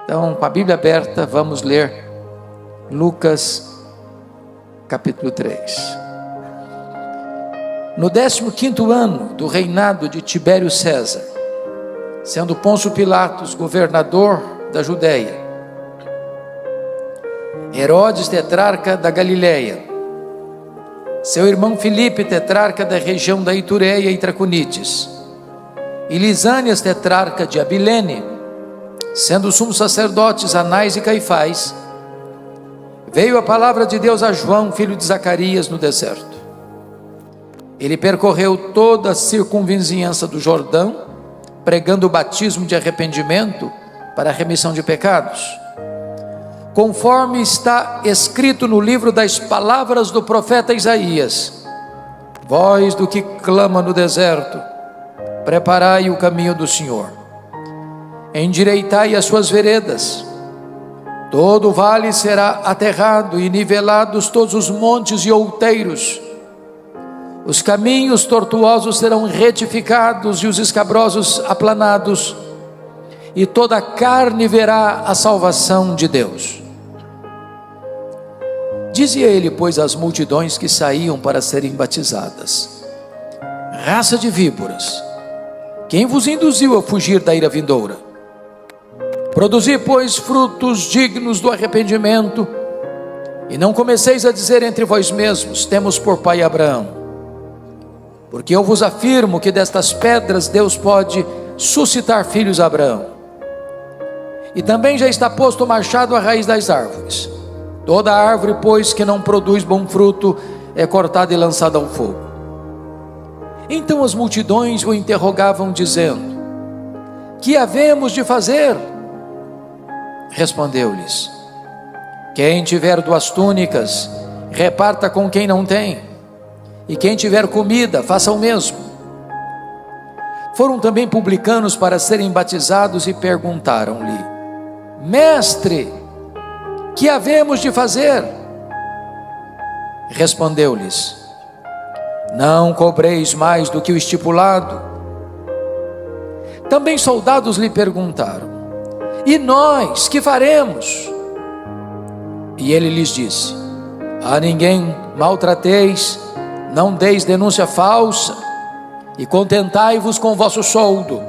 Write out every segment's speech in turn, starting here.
Então, com a Bíblia aberta, vamos ler Lucas capítulo 3. No 15º ano do reinado de Tibério César, sendo Pôncio Pilatos governador da Judéia, Herodes tetrarca da Galileia, seu irmão Filipe tetrarca da região da Itureia e Traconites, e Lisânias tetrarca de Abilene, sendo sumos sacerdotes Anás e Caifás, veio a palavra de Deus a João, filho de Zacarias, no deserto. Ele percorreu toda a circunvizinhança do Jordão, pregando o batismo de arrependimento para a remissão de pecados, conforme está escrito no livro das palavras do profeta Isaías: voz do que clama no deserto, preparai o caminho do Senhor, endireitai as suas veredas. Todo vale será aterrado e nivelados todos os montes e outeiros. Os caminhos tortuosos serão retificados e os escabrosos aplanados, e toda a carne verá a salvação de Deus. Dizia ele, pois, às multidões que saíam para serem batizadas: raça de víboras, quem vos induziu a fugir da ira vindoura? Produzi, pois, frutos dignos do arrependimento, e não comeceis a dizer entre vós mesmos: temos por pai Abraão. Porque eu vos afirmo que destas pedras Deus pode suscitar filhos a Abraão. E também já está posto o machado à raiz das árvores. Toda árvore, pois, que não produz bom fruto é cortada e lançada ao fogo. Então as multidões o interrogavam, dizendo: que havemos de fazer? Respondeu-lhes: quem tiver 2 túnicas, reparta com quem não tem, e quem tiver comida, faça o mesmo. Foram também publicanos para serem batizados e perguntaram-lhe: mestre, que havemos de fazer? Respondeu-lhes: não cobreis mais do que o estipulado. Também soldados lhe perguntaram: e nós, que faremos? E ele lhes disse: a ninguém maltrateis, não deis denúncia falsa, e contentai-vos com o vosso soldo.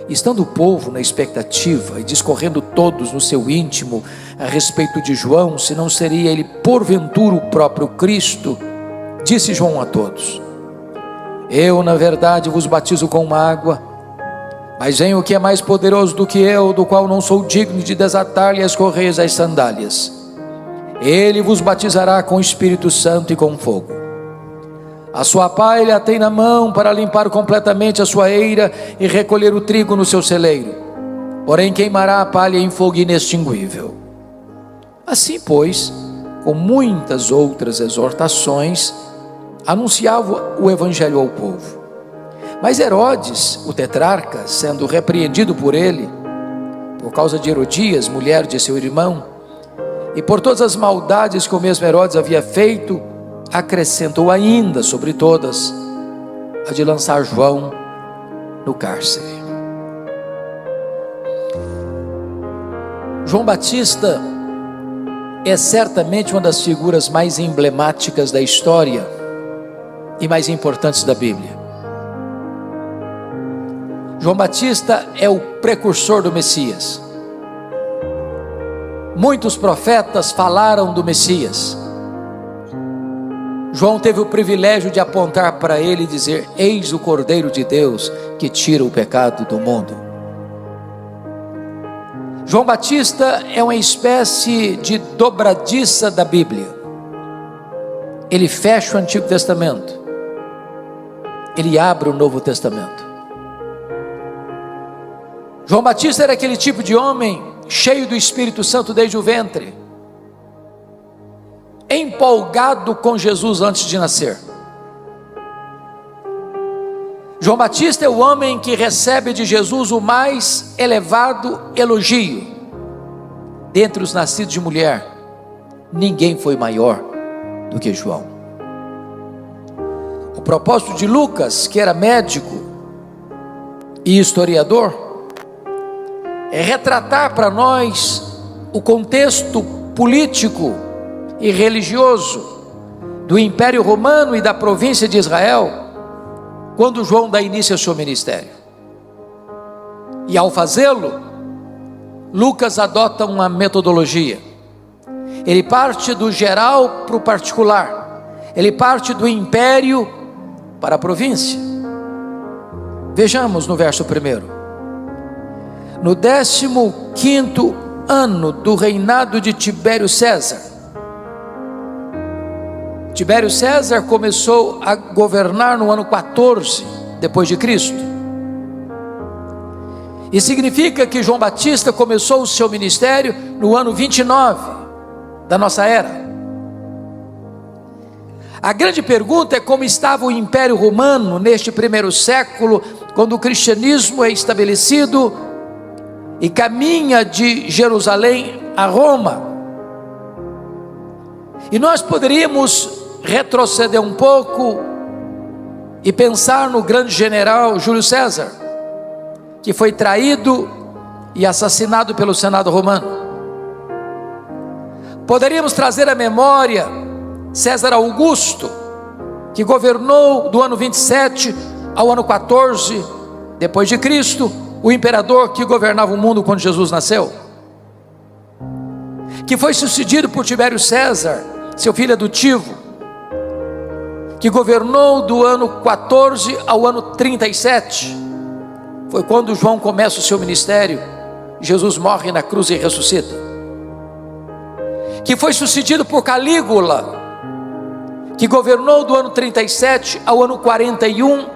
Estando o povo na expectativa e discorrendo todos no seu íntimo a respeito de João, se não seria ele porventura o próprio Cristo, disse João a todos: eu na verdade vos batizo com água, mas vem o que é mais poderoso do que eu, do qual não sou digno de desatar-lhe as correias das sandálias. Ele vos batizará com o Espírito Santo e com fogo. A sua pá ele a tem na mão para limpar completamente a sua eira e recolher o trigo no seu celeiro, porém queimará a palha em fogo inextinguível. Assim, pois, com muitas outras exortações, anunciava o evangelho ao povo. Mas Herodes, o tetrarca, sendo repreendido por ele, por causa de Herodias, mulher de seu irmão, e por todas as maldades que o mesmo Herodes havia feito, acrescentou ainda sobre todas a de lançar João no cárcere. João Batista é certamente uma das figuras mais emblemáticas da história e mais importantes da Bíblia. João Batista é o precursor do Messias. Muitos profetas falaram do Messias. João teve o privilégio de apontar para ele e dizer: eis o Cordeiro de Deus que tira o pecado do mundo. João Batista é uma espécie de dobradiça da Bíblia. Ele fecha o Antigo Testamento, ele abre o Novo Testamento. João Batista era aquele tipo de homem cheio do Espírito Santo desde o ventre, empolgado com Jesus antes de nascer. João Batista é o homem que recebe de Jesus o mais elevado elogio. Dentre os nascidos de mulher, ninguém foi maior do que João. O propósito de Lucas, que era médico e historiador, retratar para nós o contexto político e religioso do Império Romano e da província de Israel, quando João dá início ao seu ministério. E ao fazê-lo, Lucas adota uma metodologia. Ele parte do geral para o particular. Ele parte do império para a província. Vejamos no verso 1. No 15º ano do reinado de Tibério César. Tibério César começou a governar no ano 14 depois de Cristo. E significa que João Batista começou o seu ministério no ano 29 da nossa era. A grande pergunta é como estava o Império Romano neste primeiro século, quando o cristianismo é estabelecido e caminha de Jerusalém a Roma. E nós poderíamos retroceder um pouco e pensar no grande general Júlio César, que foi traído e assassinado pelo Senado romano. Poderíamos trazer à memória César Augusto, que governou do ano 27 ao ano 14 depois de Cristo, o imperador que governava o mundo quando Jesus nasceu, que foi sucedido por Tibério César, seu filho adotivo, que governou do ano 14 ao ano 37. Foi quando João começa o seu ministério. Jesus morre na cruz e ressuscita. Que foi sucedido por Calígula, que governou do ano 37 ao ano 41,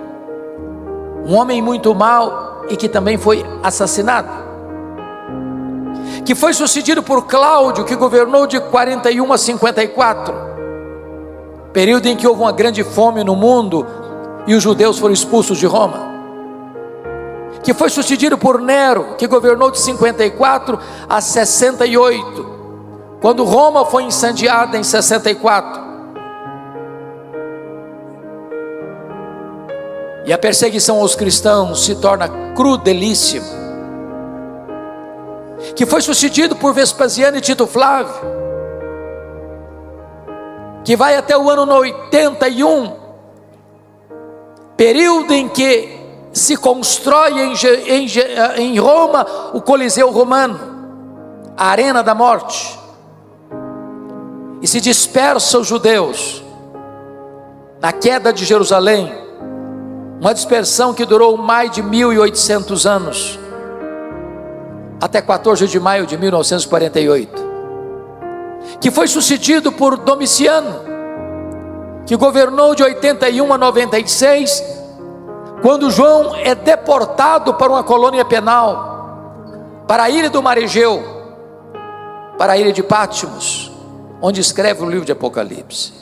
um homem muito mau e que também foi assassinado. Que foi sucedido por Cláudio, que governou de 41 a 54, período em que houve uma grande fome no mundo e os judeus foram expulsos de Roma. Que foi sucedido por Nero, que governou de 54 a 68, quando Roma foi incendiada em 64. E a perseguição aos cristãos se torna crudelíssima. Que foi sucedido por Vespasiano e Tito Flávio, que vai até o ano 81, período em que se constrói em Roma o Coliseu Romano, a arena da morte, e se dispersa os judeus na queda de Jerusalém, uma dispersão que durou mais de 1800 anos, até 14 de maio de 1948, que foi sucedido por Domiciano, que governou de 81 a 96, quando João é deportado para uma colônia penal, para a ilha do Mar Egeu, para a ilha de Patmos, onde escreve o livro de Apocalipse.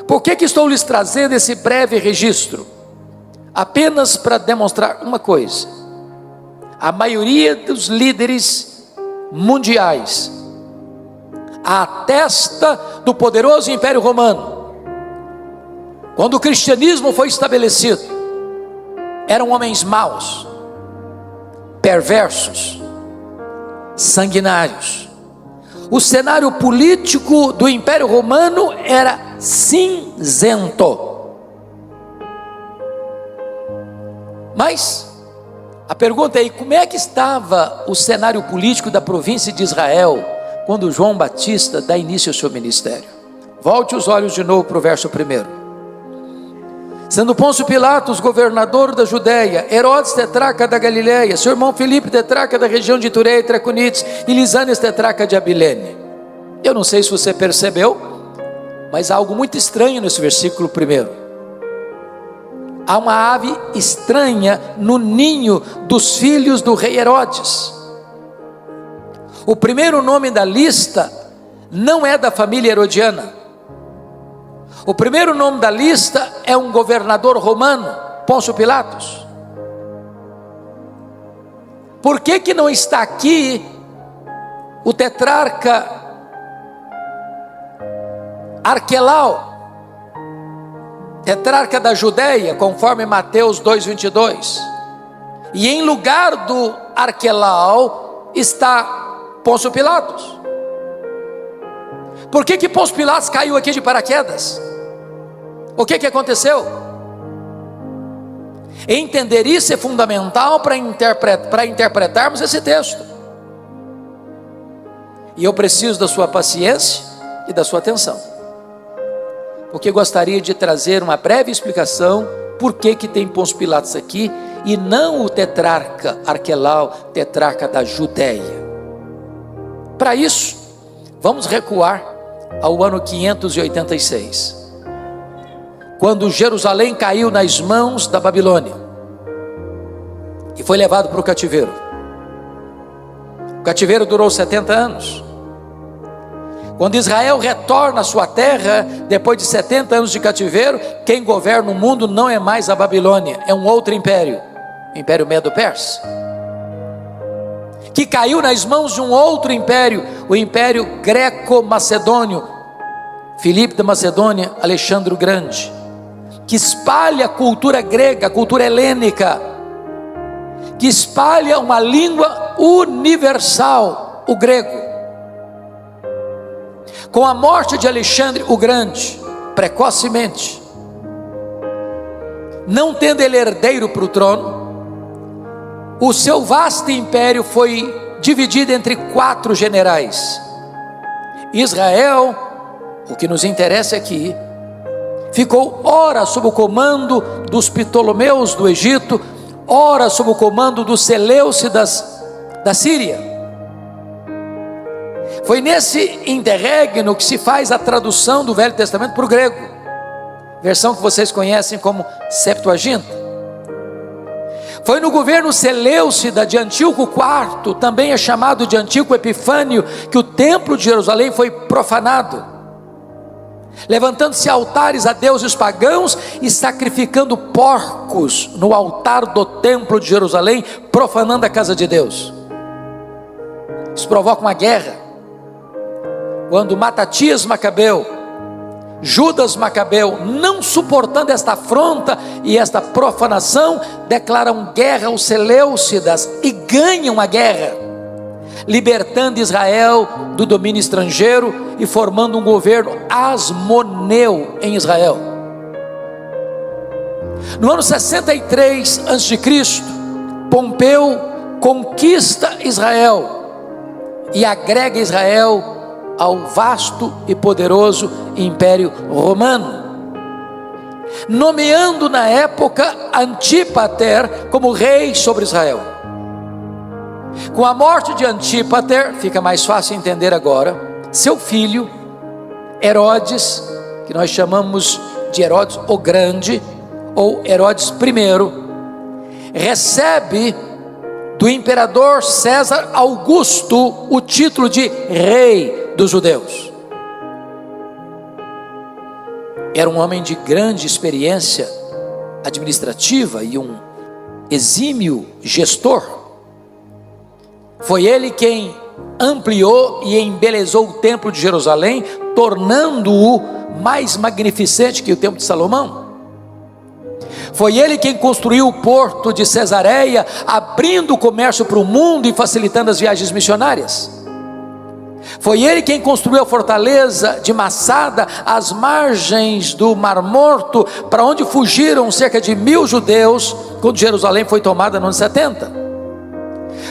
Por que estou lhes trazendo esse breve registro? Apenas para demonstrar uma coisa: a maioria dos líderes mundiais atesta do poderoso Império Romano. Quando o cristianismo foi estabelecido, eram homens maus, perversos, sanguinários. O cenário político do Império Romano era cinzento. Mas a pergunta é: como é que estava o cenário político da província de Israel quando João Batista dá início ao seu ministério? Volte os olhos de novo para o verso 1. Sendo Pôncio Pilatos governador da Judéia, Herodes tetrarca da Galileia, seu irmão Filipe tetrarca da região de Itureia e Traconites, e Lisânias tetrarca de Abilene. Eu não sei se você percebeu, mas há algo muito estranho nesse versículo 1. Há uma ave estranha no ninho dos filhos do rei Herodes. O primeiro nome da lista não é da família herodiana. O primeiro nome da lista é um governador romano, Pôncio Pilatos. Por que não está aqui o tetrarca Arquelau, tetrarca da Judéia, conforme Mateus 2:22? E em lugar do Arquelau está Pôncio Pilatos. Por que Pôncio Pilatos caiu aqui de paraquedas? O que aconteceu? Entender isso é fundamental para interpretarmos esse texto. E eu preciso da sua paciência e da sua atenção, porque gostaria de trazer uma breve explicação por que tem Pôncio Pilatos aqui e não o tetrarca Arquelau, tetrarca da Judéia. Para isso, vamos recuar ao ano 586, quando Jerusalém caiu nas mãos da Babilônia e foi levado para o cativeiro. O cativeiro durou 70 anos. Quando Israel retorna à sua terra, depois de 70 anos de cativeiro, quem governa o mundo não é mais a Babilônia, é um outro império, o Império Medo-Persa, que caiu nas mãos de um outro império, o Império Greco-Macedônio, Filipe da Macedônia, Alexandre o Grande, que espalha a cultura grega, a cultura helênica, que espalha uma língua universal, o grego. Com a morte de Alexandre o Grande, precocemente, não tendo ele herdeiro para o trono, o seu vasto império foi dividido entre 4 generais. Israel, o que nos interessa aqui, ficou ora sob o comando dos Ptolomeus do Egito, ora sob o comando dos Seleucidas da Síria. Foi nesse interregno que se faz a tradução do Velho Testamento para o grego, versão que vocês conhecem como Septuaginta. Foi no governo Seleucida de Antíoco IV, também é chamado de Antíoco Epifânio, que o templo de Jerusalém foi profanado, levantando-se altares a deuses pagãos e sacrificando porcos no altar do templo de Jerusalém, profanando a casa de Deus. Isso provoca uma guerra, quando Matatias Macabeu, Judas Macabeu, não suportando esta afronta e esta profanação, declaram guerra aos Seleucidas e ganham a guerra, libertando Israel do domínio estrangeiro e formando um governo asmoneu em Israel. No ano 63 a.C., Pompeu conquista Israel e agrega Israel ao vasto e poderoso Império Romano, nomeando na época Antípater como rei sobre Israel. Com a morte de Antípater, fica mais fácil entender agora, seu filho Herodes, que nós chamamos de Herodes o Grande, ou Herodes I, recebe do imperador César Augusto o título de rei dos judeus. Era um homem de grande experiência administrativa e um exímio gestor. Foi ele quem ampliou e embelezou o templo de Jerusalém, tornando-o mais magnificente que o templo de Salomão. Foi ele quem construiu o porto de Cesareia, abrindo o comércio para o mundo e facilitando as viagens missionárias. Foi ele quem construiu a fortaleza de Massada, às margens do Mar Morto, para onde fugiram cerca de 1000 judeus, quando Jerusalém foi tomada no ano 70.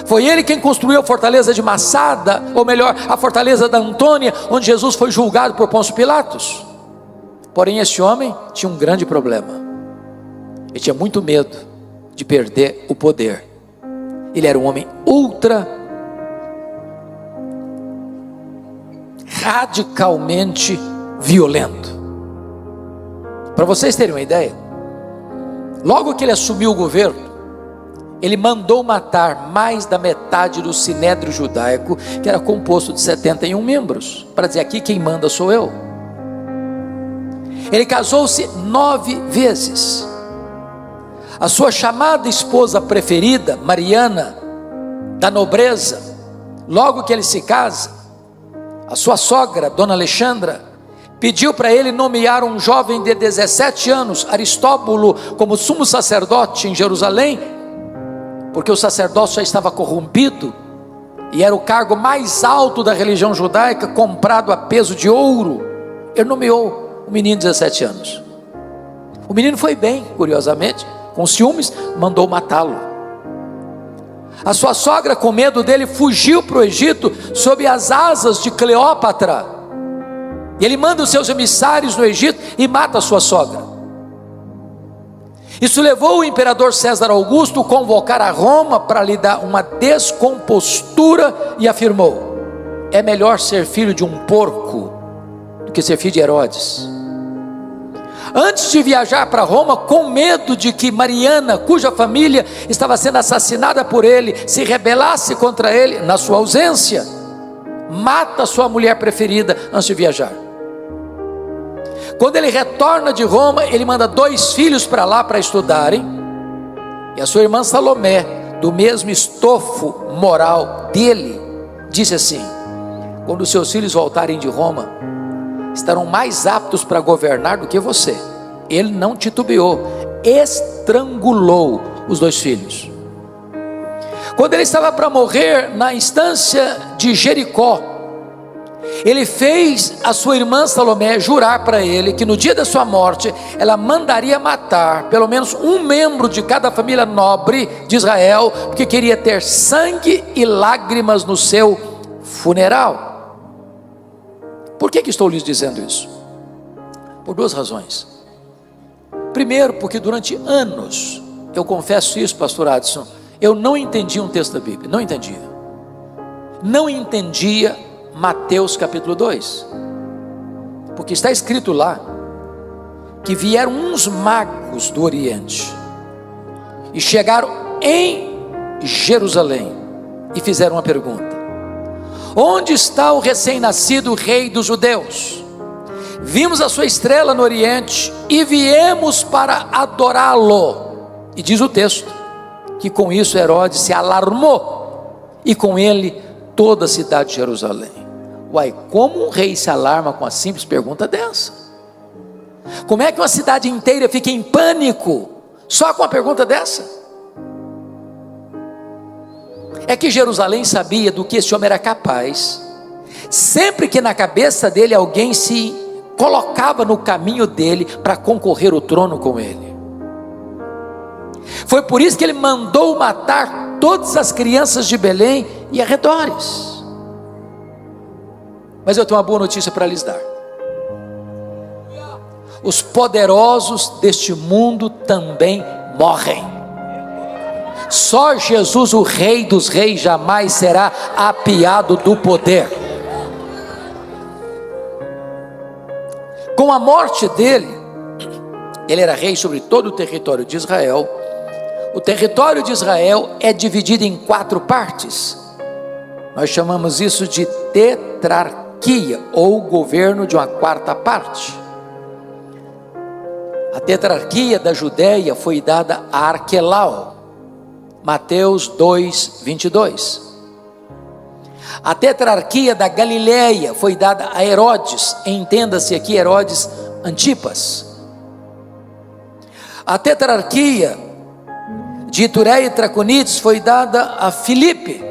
Foi ele quem construiu a fortaleza de Massada, ou melhor, a fortaleza da Antônia, onde Jesus foi julgado por Pôncio Pilatos. Porém, esse homem tinha um grande problema. Ele tinha muito medo de perder o poder. Ele era um homem radicalmente violento. Para vocês terem uma ideia, logo que ele assumiu o governo, ele mandou matar mais da metade do sinédrio judaico, que era composto de 71 membros, para dizer: aqui quem manda sou eu. Ele casou-se 9 vezes. A sua chamada esposa preferida, Mariana, da nobreza, logo que ele se casa, a sua sogra, Dona Alexandra, pediu para ele nomear um jovem de 17 anos, Aristóbulo, como sumo sacerdote em Jerusalém, porque o sacerdócio já estava corrompido, e era o cargo mais alto da religião judaica, comprado a peso de ouro. Ele nomeou o menino de 17 anos. O menino foi bem, curiosamente, com ciúmes, mandou matá-lo. A sua sogra, com medo dele, fugiu para o Egito sob as asas de Cleópatra. E ele manda os seus emissários no Egito e mata a sua sogra. Isso levou o imperador César Augusto a convocar a Roma para lhe dar uma descompostura e afirmou: é melhor ser filho de um porco do que ser filho de Herodes. Antes de viajar para Roma, com medo de que Mariana, cuja família estava sendo assassinada por ele, se rebelasse contra ele, na sua ausência, mata sua mulher preferida antes de viajar. Quando ele retorna de Roma, ele manda 2 filhos para lá para estudarem, e a sua irmã Salomé, do mesmo estofo moral dele, disse assim: quando os seus filhos voltarem de Roma, estarão mais aptos para governar do que você. Ele não titubeou, estrangulou os 2 filhos. Quando ele estava para morrer na instância de Jericó, ele fez a sua irmã Salomé jurar para ele que no dia da sua morte ela mandaria matar pelo menos um membro de cada família nobre de Israel, porque queria ter sangue e lágrimas no seu funeral. Por que estou lhes dizendo isso? Por 2 razões. Primeiro, porque durante anos, eu confesso isso, pastor Adson, eu não entendia um texto da Bíblia, não entendia Mateus capítulo 2, porque está escrito lá, que vieram uns magos do Oriente, e chegaram em Jerusalém, e fizeram uma pergunta: onde está o recém-nascido rei dos judeus? Vimos a sua estrela no Oriente, e viemos para adorá-lo. E diz o texto, que com isso Herodes se alarmou, e com ele toda a cidade de Jerusalém. Uai, como um rei se alarma com a simples pergunta dessa? Como é que uma cidade inteira fica em pânico, só com uma pergunta dessa? É que Jerusalém sabia do que esse homem era capaz, sempre que na cabeça dele alguém se colocava no caminho dele para concorrer o trono com ele. Foi por isso que ele mandou matar todas as crianças de Belém e arredores. Mas eu tenho uma boa notícia para lhes dar: os poderosos deste mundo também morrem. Só Jesus, o Rei dos Reis, jamais será apiado do poder. Com a morte dele, ele era rei sobre todo o território de Israel. O território de Israel é dividido em 4 partes. Nós chamamos isso de tetrarquia, ou governo de uma 4ª parte. A tetrarquia da Judéia foi dada a Arquelau, Mateus 2, 22. A tetrarquia da Galileia foi dada a Herodes, entenda-se aqui Herodes Antipas. A tetrarquia de Itureia e Traconites foi dada a Filipe,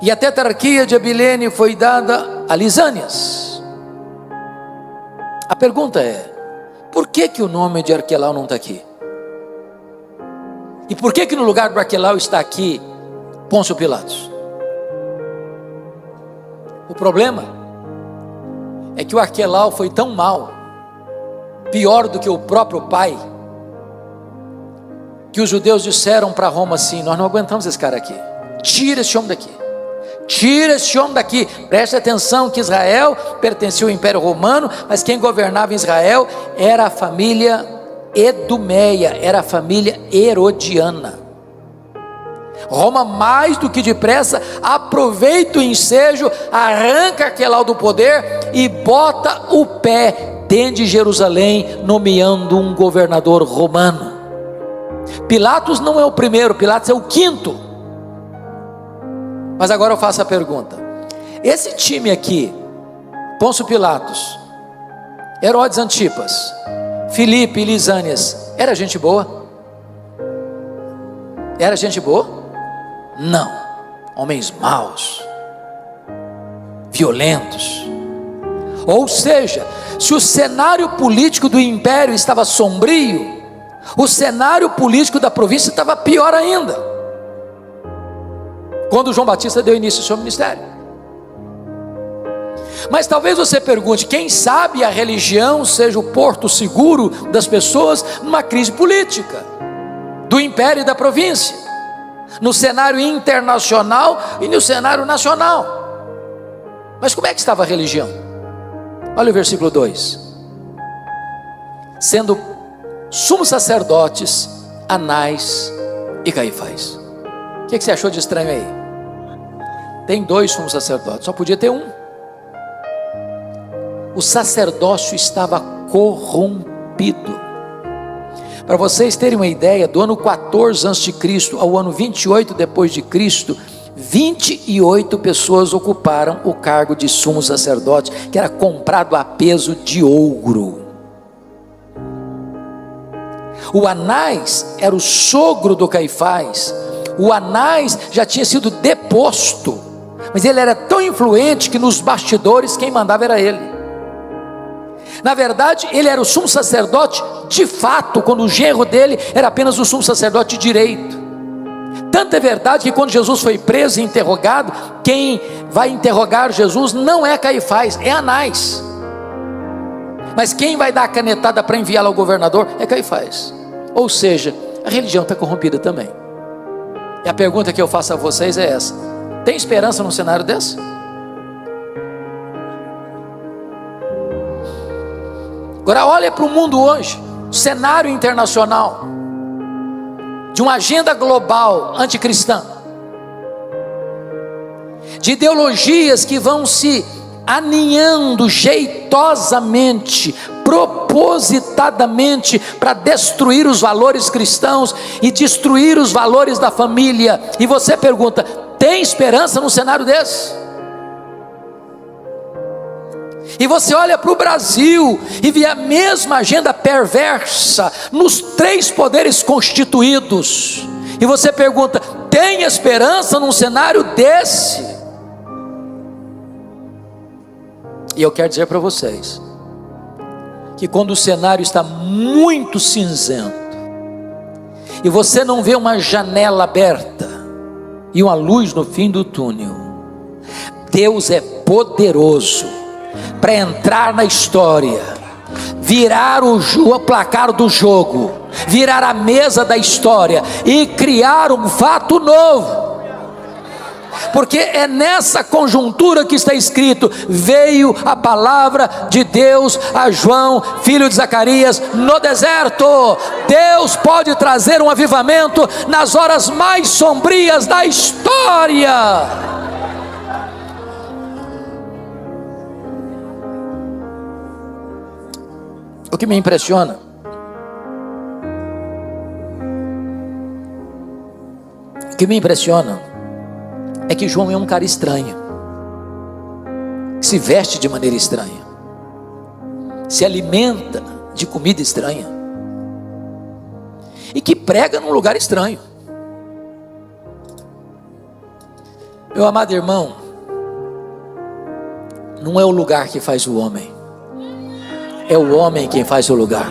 e a tetrarquia de Abilene foi dada a Lisânias. A pergunta é: por que o nome de Arquelau não está aqui? E por que no lugar do Arquelau está aqui Pôncio Pilatos? O problema é que o Arquelau foi tão mal, pior do que o próprio pai, que os judeus disseram para Roma assim: nós não aguentamos esse cara aqui, tira esse homem daqui, tira esse homem daqui. Preste atenção que Israel pertencia ao Império Romano, mas quem governava em Israel era a família Edomeia, era a família herodiana. Roma, mais do que depressa, aproveita o ensejo, arranca Arquelau do poder e bota o pé dentro de Jerusalém, nomeando um governador romano. Pilatos não é o primeiro, Pilatos é o 5º. Mas agora eu faço a pergunta: esse time aqui, Pôncio Pilatos, Herodes Antipas, Filipe e Lisânias, era gente boa? Era gente boa? Não. Homens maus, violentos. Ou seja, se o cenário político do império estava sombrio, o cenário político da província estava pior ainda, quando João Batista deu início ao seu ministério. Mas talvez você pergunte: quem sabe a religião seja o porto seguro das pessoas numa crise política do império e da província, no cenário internacional e no cenário nacional. Mas como é que estava a religião? Olha o versículo 2: sendo sumos sacerdotes Anás e Caifás. O que você achou de estranho aí? Tem 2 sumos sacerdotes, só podia ter um. O sacerdócio estava corrompido. Para vocês terem uma ideia, do ano 14 a.C. ao ano 28 depois de Cristo, 28 pessoas ocuparam o cargo de sumo sacerdote, que era comprado a peso de ouro. O Anás era o sogro do Caifás. O Anás já tinha sido deposto, mas ele era tão influente que nos bastidores quem mandava era ele. Na verdade, ele era o sumo sacerdote de fato, quando o genro dele era apenas o sumo sacerdote de direito. Tanto é verdade que quando Jesus foi preso e interrogado, quem vai interrogar Jesus não é Caifás, é Anás. Mas quem vai dar a canetada para enviá-lo ao governador é Caifás. Ou seja, a religião está corrompida também. E a pergunta que eu faço a vocês é essa: tem esperança num cenário desse? Agora olha para o mundo hoje, cenário internacional, de uma agenda global anticristã, de ideologias que vão se aninhando jeitosamente, propositadamente, para destruir os valores cristãos e destruir os valores da família. E você pergunta: tem esperança num cenário desse? E você olha para o Brasil e vê a mesma agenda perversa nos 3 poderes constituídos, e você pergunta: tem esperança num cenário desse? E eu quero dizer para vocês que quando o cenário está muito cinzento e você não vê uma janela aberta e uma luz no fim do túnel, Deus é poderoso para entrar na história, virar o placar do jogo, virar a mesa da história e criar um fato novo. Porque é nessa conjuntura que está escrito: veio a palavra de Deus a João, filho de Zacarias, no deserto. Deus pode trazer um avivamento nas horas mais sombrias da história. O que me impressiona é que João é um cara estranho, que se veste de maneira estranha, se alimenta de comida estranha e que prega num lugar estranho. Meu amado irmão, não é o lugar que faz o homem, é o homem quem faz o lugar.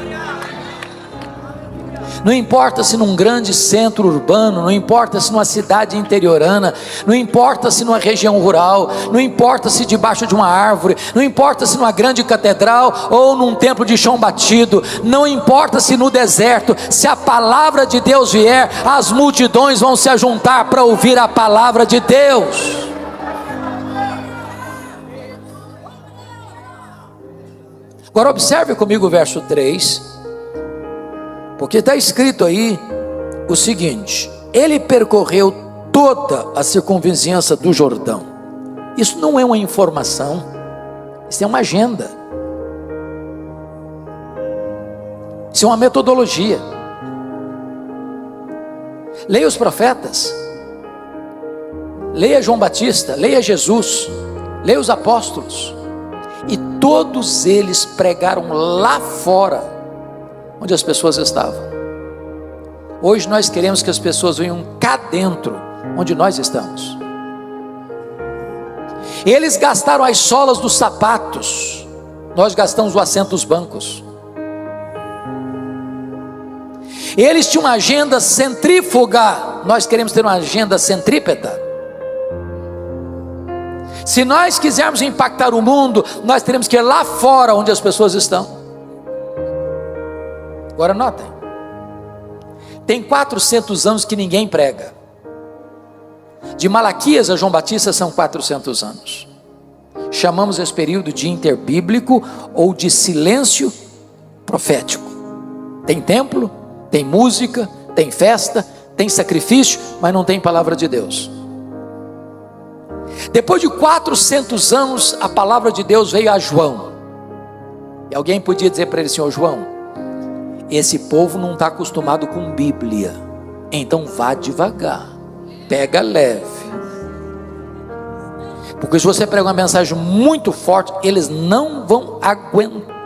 Não importa se num grande centro urbano, não importa se numa cidade interiorana, não importa se numa região rural, não importa se debaixo de uma árvore, não importa se numa grande catedral ou num templo de chão batido, não importa se no deserto, se a palavra de Deus vier, as multidões vão se ajuntar para ouvir a palavra de Deus. Agora observe comigo o verso 3, porque está escrito aí o seguinte: ele percorreu toda a circunvizinhança do Jordão. Isso não é uma informação, isso é uma agenda, isso é uma metodologia. Leia os profetas, leia João Batista, leia Jesus, leia os apóstolos, e todos eles pregaram lá fora, onde as pessoas estavam. Hoje nós queremos que as pessoas venham cá dentro, onde nós estamos. Eles gastaram as solas dos sapatos, nós gastamos o assento dos bancos. Eles tinham uma agenda centrífuga, nós queremos ter uma agenda centrípeta. Se nós quisermos impactar o mundo, nós teremos que ir lá fora onde as pessoas estão. Agora notem, tem 400 anos que ninguém prega. De Malaquias a João Batista são 400 anos. Chamamos esse período de interbíblico ou de silêncio profético. Tem templo, tem música, tem festa, tem sacrifício, mas não tem palavra de Deus. Depois de 400 anos, a palavra de Deus veio a João. E alguém podia dizer para ele: Senhor João, esse povo não está acostumado com Bíblia, então vá devagar, pega leve, porque se você pregar uma mensagem muito forte, eles não vão aguentar.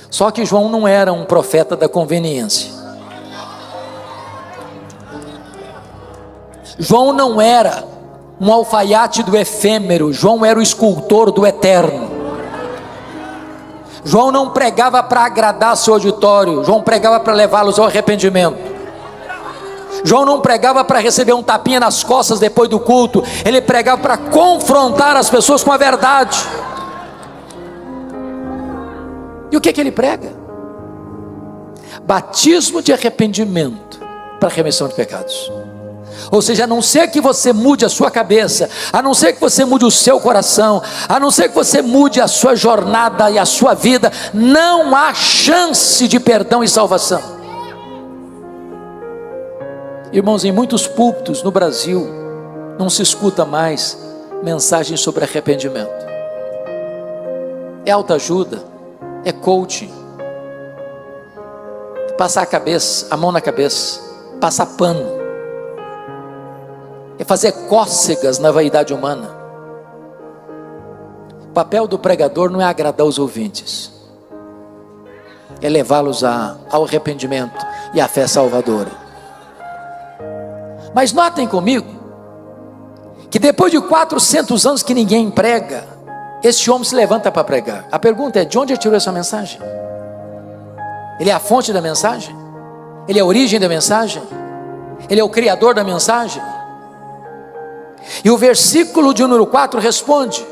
Só que João não era um profeta da conveniência. João não era um alfaiate do efêmero, João era o escultor do eterno. João não pregava para agradar seu auditório, João pregava para levá-los ao arrependimento. João não pregava para receber um tapinha nas costas depois do culto, ele pregava para confrontar as pessoas com a verdade. E o que ele prega? Batismo de arrependimento para remissão de pecados. Ou seja, a não ser que você mude a sua cabeça, a não ser que você mude o seu coração, a não ser que você mude a sua jornada e a sua vida, não há chance de perdão e salvação. Irmãos, em muitos púlpitos no Brasil não se escuta mais mensagens sobre arrependimento. É autoajuda, é coaching, passar a mão na cabeça, passar pano, é fazer cócegas na vaidade humana. O papel do pregador não é agradar os ouvintes, é levá-los ao arrependimento e à fé salvadora. Mas notem comigo, que depois de 400 anos que ninguém prega, esse homem se levanta para pregar. A pergunta é: de onde ele tirou essa mensagem? Ele é a fonte da mensagem? Ele é a origem da mensagem? Ele é o criador da mensagem? E o versículo de número 4 responde: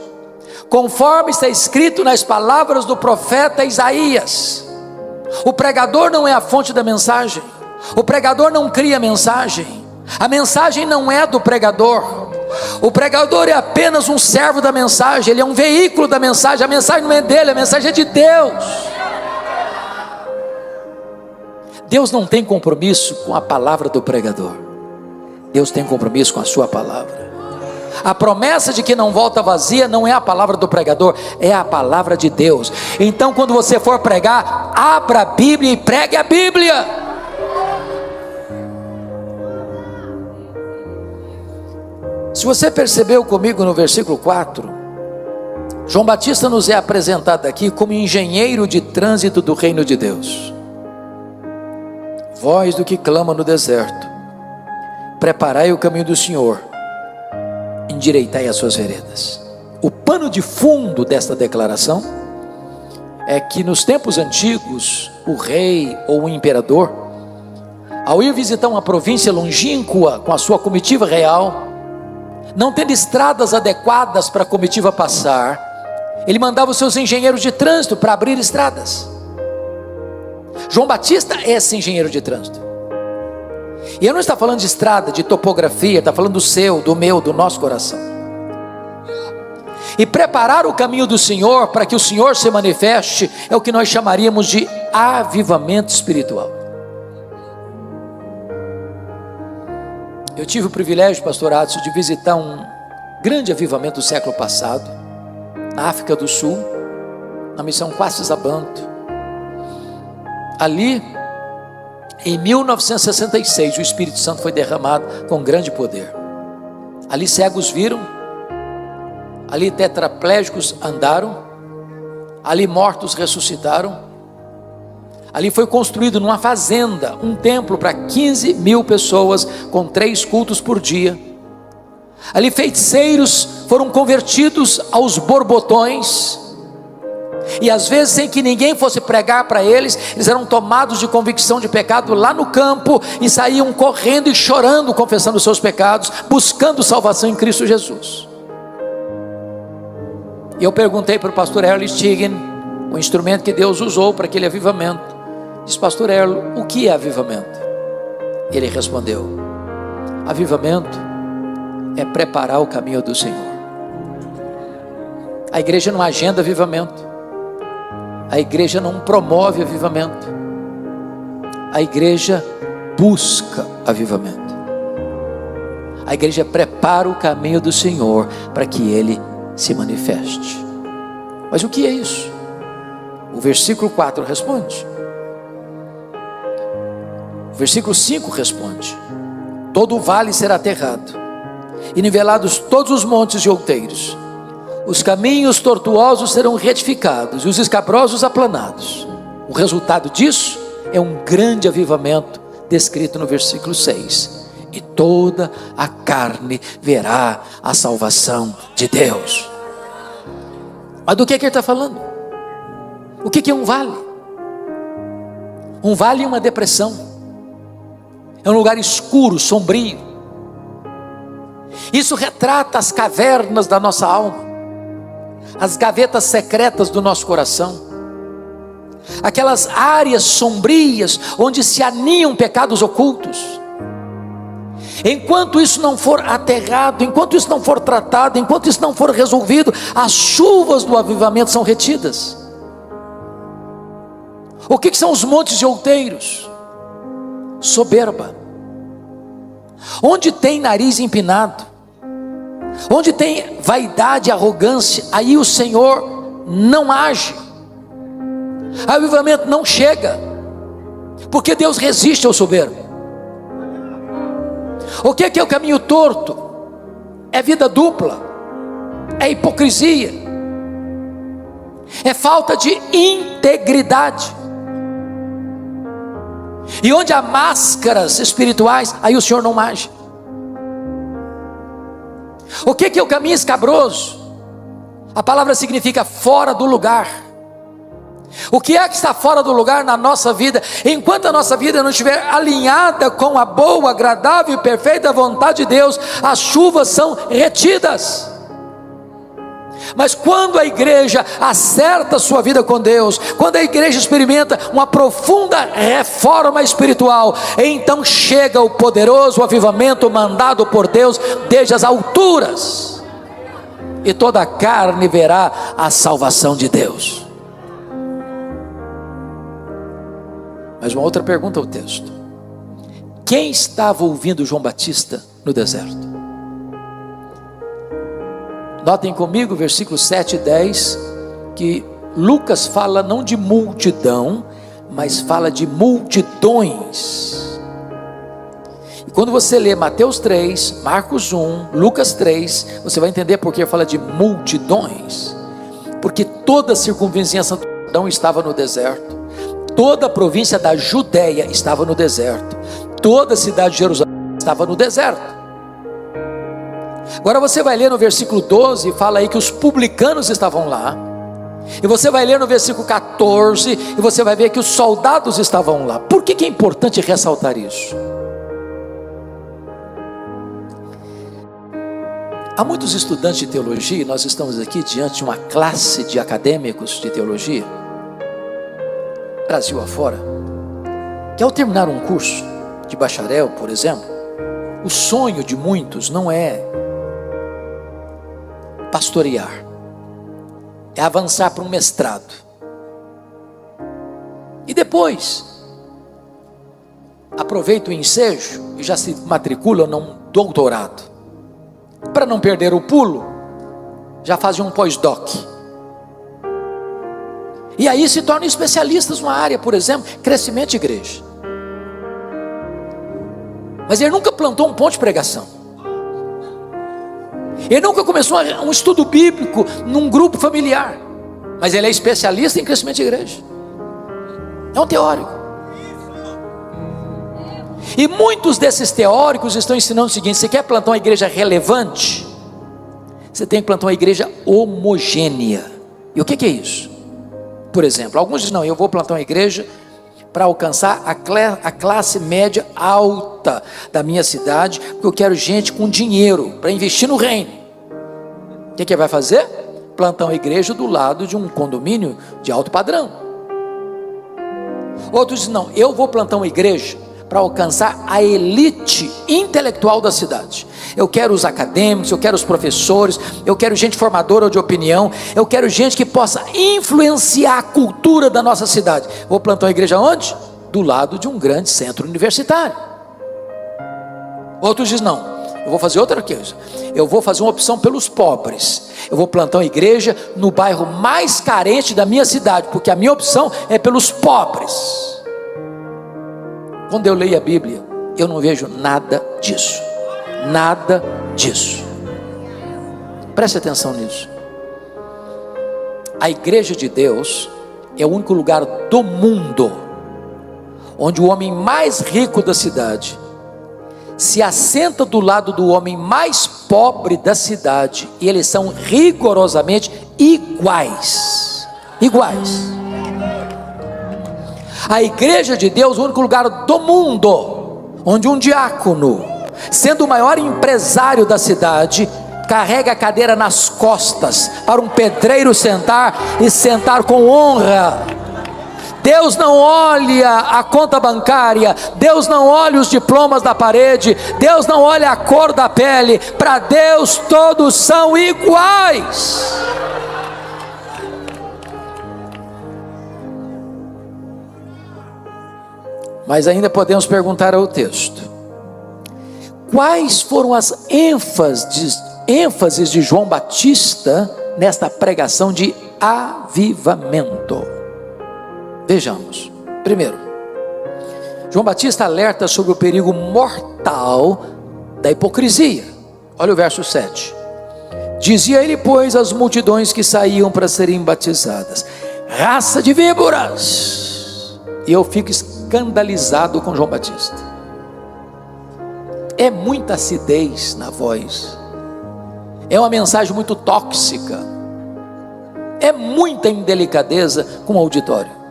conforme está escrito nas palavras do profeta Isaías. O pregador não é a fonte da mensagem, o pregador não cria a mensagem não é do pregador. O pregador é apenas um servo da mensagem, ele é um veículo da mensagem. A mensagem não é dele, a mensagem é de Deus. Deus não tem compromisso com a palavra do pregador, Deus tem compromisso com a sua palavra. A promessa de que não volta vazia não é a palavra do pregador, é a palavra de Deus. Então, quando você for pregar, abra a Bíblia e pregue a Bíblia. Se você percebeu comigo no versículo 4, João Batista nos é apresentado aqui como engenheiro de trânsito do reino de Deus. Voz do que clama no deserto: preparai o caminho do Senhor, endireitai as suas veredas. O pano de fundo desta declaração é que nos tempos antigos, o rei ou o imperador, ao ir visitar uma província longínqua com a sua comitiva real, não tendo estradas adequadas para a comitiva passar, ele mandava os seus engenheiros de trânsito para abrir estradas. João Batista é esse engenheiro de trânsito. E eu não estou falando de estrada, de topografia, está falando do seu, do meu, do nosso coração. E preparar o caminho do Senhor para que o Senhor se manifeste é o que nós chamaríamos de avivamento espiritual. Eu tive o privilégio, pastor Adson, de visitar um grande avivamento do século passado, na África do Sul, na missão Kwasi-Zabanto. Ali, em 1966, o Espírito Santo foi derramado com grande poder. Ali cegos viram, ali tetraplégicos andaram, ali mortos ressuscitaram, Ali foi construído numa fazenda um templo para 15 mil pessoas, com 3 cultos por dia. Ali feiticeiros foram convertidos aos borbotões, e às vezes sem que ninguém fosse pregar para eles, eles eram tomados de convicção de pecado lá no campo, e saíam correndo e chorando, confessando os seus pecados, buscando salvação em Cristo Jesus. E eu perguntei para o pastor Erlo Stigen, o instrumento que Deus usou para aquele avivamento. Disse: pastor Erlo, o que é avivamento? Ele respondeu: avivamento é preparar o caminho do Senhor. A igreja não agenda avivamento, a igreja não promove avivamento, a igreja busca avivamento. A igreja prepara o caminho do Senhor para que Ele se manifeste. Mas o que é isso? O versículo 4 responde. O versículo 5 responde: todo o vale será aterrado, e nivelados todos os montes e outeiros. Os caminhos tortuosos serão retificados, e os escabrosos aplanados. O resultado disso é um grande avivamento, descrito no versículo 6. E toda a carne verá a salvação de Deus. Mas do que ele está falando? O que é um vale? Um vale é uma depressão. É um lugar escuro, sombrio. Isso retrata as cavernas da nossa alma, as gavetas secretas do nosso coração, aquelas áreas sombrias onde se aninham pecados ocultos. Enquanto isso não for aterrado, enquanto isso não for tratado, enquanto isso não for resolvido, as chuvas do avivamento são retidas. O que são os montes de outeiros? Soberba. Onde tem nariz empinado, onde tem vaidade e arrogância, aí o Senhor não age, avivamento não chega, porque Deus resiste ao soberbo. O que é o caminho torto? É vida dupla, é hipocrisia, é falta de integridade. E onde há máscaras espirituais, aí o Senhor não age. O que é o caminho escabroso? A palavra significa fora do lugar. O que é que está fora do lugar na nossa vida? Enquanto a nossa vida não estiver alinhada com a boa, agradável e perfeita vontade de Deus, as chuvas são retidas. Mas quando a igreja acerta a sua vida com Deus, quando a igreja experimenta uma profunda reforma espiritual, então chega o poderoso avivamento mandado por Deus desde as alturas, e toda a carne verá a salvação de Deus. Mas uma outra pergunta ao texto: quem estava ouvindo João Batista no deserto? Notem comigo, versículos 7 e 10, que Lucas fala não de multidão, mas fala de multidões. E quando você lê Mateus 3, Marcos 1, Lucas 3, você vai entender por que fala de multidões. Porque toda a circunvizinhança do Jordão estava no deserto, toda a província da Judéia estava no deserto, toda a cidade de Jerusalém estava no deserto. Agora você vai ler no versículo 12, fala aí que os publicanos estavam lá. E você vai ler no versículo 14, e você vai ver que os soldados estavam lá. Por que é importante ressaltar isso? Há muitos estudantes de teologia, e nós estamos aqui diante de uma classe de acadêmicos de teologia, Brasil afora, que ao terminar um curso de bacharel, por exemplo, o sonho de muitos não é pastorear, é avançar para um mestrado, e depois aproveita o ensejo e já se matricula num doutorado. Para não perder o pulo, já fazem um pós-doc, e aí se tornam especialistas numa área, por exemplo, crescimento de igreja. Mas ele nunca plantou um ponto de pregação, ele nunca começou um estudo bíblico num grupo familiar, mas ele é especialista em crescimento de igreja. É um teórico. E muitos desses teóricos estão ensinando o seguinte: você quer plantar uma igreja relevante? Você tem que plantar uma igreja homogênea. E o que é isso? Por exemplo, alguns dizem: não, eu vou plantar uma igreja para alcançar a classe média alta da minha cidade, porque eu quero gente com dinheiro para investir no reino. O que vai fazer? Plantar uma igreja do lado de um condomínio de alto padrão. Outros dizem: não, eu vou plantar uma igreja para alcançar a elite intelectual da cidade. Eu quero os acadêmicos, eu quero os professores, eu quero gente formadora de opinião, eu quero gente que possa influenciar a cultura da nossa cidade. Vou plantar uma igreja onde? Do lado de um grande centro universitário. Outros dizem: não, eu vou fazer outra coisa, eu vou fazer uma opção pelos pobres. Eu vou plantar uma igreja no bairro mais carente da minha cidade, porque a minha opção é pelos pobres. Quando eu leio a Bíblia, eu não vejo nada disso. Nada disso. Preste atenção nisso. A igreja de Deus é o único lugar do mundo onde o homem mais rico da cidade se assenta do lado do homem mais pobre da cidade, e eles são rigorosamente iguais. Iguais. A igreja de Deus é o único lugar do mundo onde um diácono, sendo o maior empresário da cidade, carrega a cadeira nas costas para um pedreiro sentar, e sentar com honra. Deus não olha a conta bancária, Deus não olha os diplomas da parede, Deus não olha a cor da pele. Para Deus todos são iguais. Mas ainda podemos perguntar ao texto: quais foram as ênfases de João Batista nesta pregação de avivamento? Vejamos. Primeiro, João Batista alerta sobre o perigo mortal da hipocrisia. Olha o verso 7. Dizia ele, pois, às multidões que saíam para serem batizadas: raça de víboras. E eu fico escandalizado com João Batista. É muita acidez na voz, é uma mensagem muito tóxica, é muita indelicadeza com o auditório.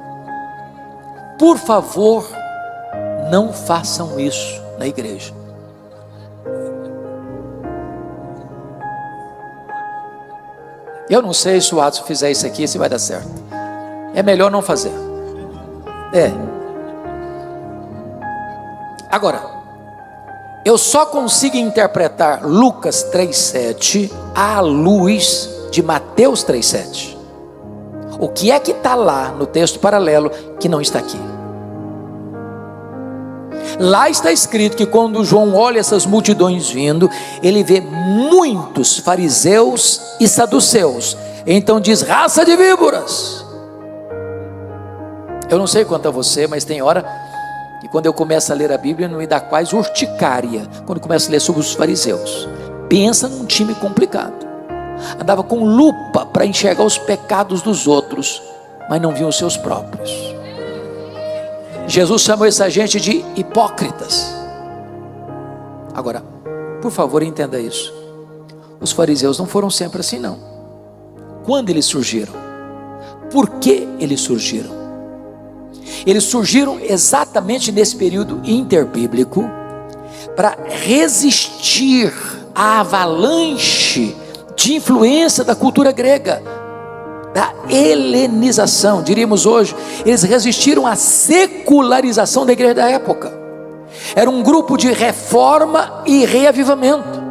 Por favor, não façam isso na igreja. Eu não sei se o Adson fizer isso aqui, se vai dar certo. É melhor não fazer. Agora, eu só consigo interpretar Lucas 3,7 à luz de Mateus 3,7. O que é que está lá no texto paralelo que não está aqui? Lá está escrito que quando João olha essas multidões vindo, ele vê muitos fariseus e saduceus. Então diz: raça de víboras. Eu não sei quanto a você, mas tem hora que quando eu começo a ler a Bíblia, não me dá quase urticária quando começo a ler sobre os fariseus. Pensa num time complicado. Andava com lupa para enxergar os pecados dos outros, mas não viam os seus próprios. Jesus chamou essa gente de hipócritas. Agora, por favor, entenda isso. Os fariseus não foram sempre assim, não. Quando eles surgiram? Por que eles surgiram? Eles surgiram exatamente nesse período interbíblico para resistir à avalanche de influência da cultura grega, da helenização, diríamos hoje. Eles resistiram à secularização da igreja da época. Era um grupo de reforma e reavivamento,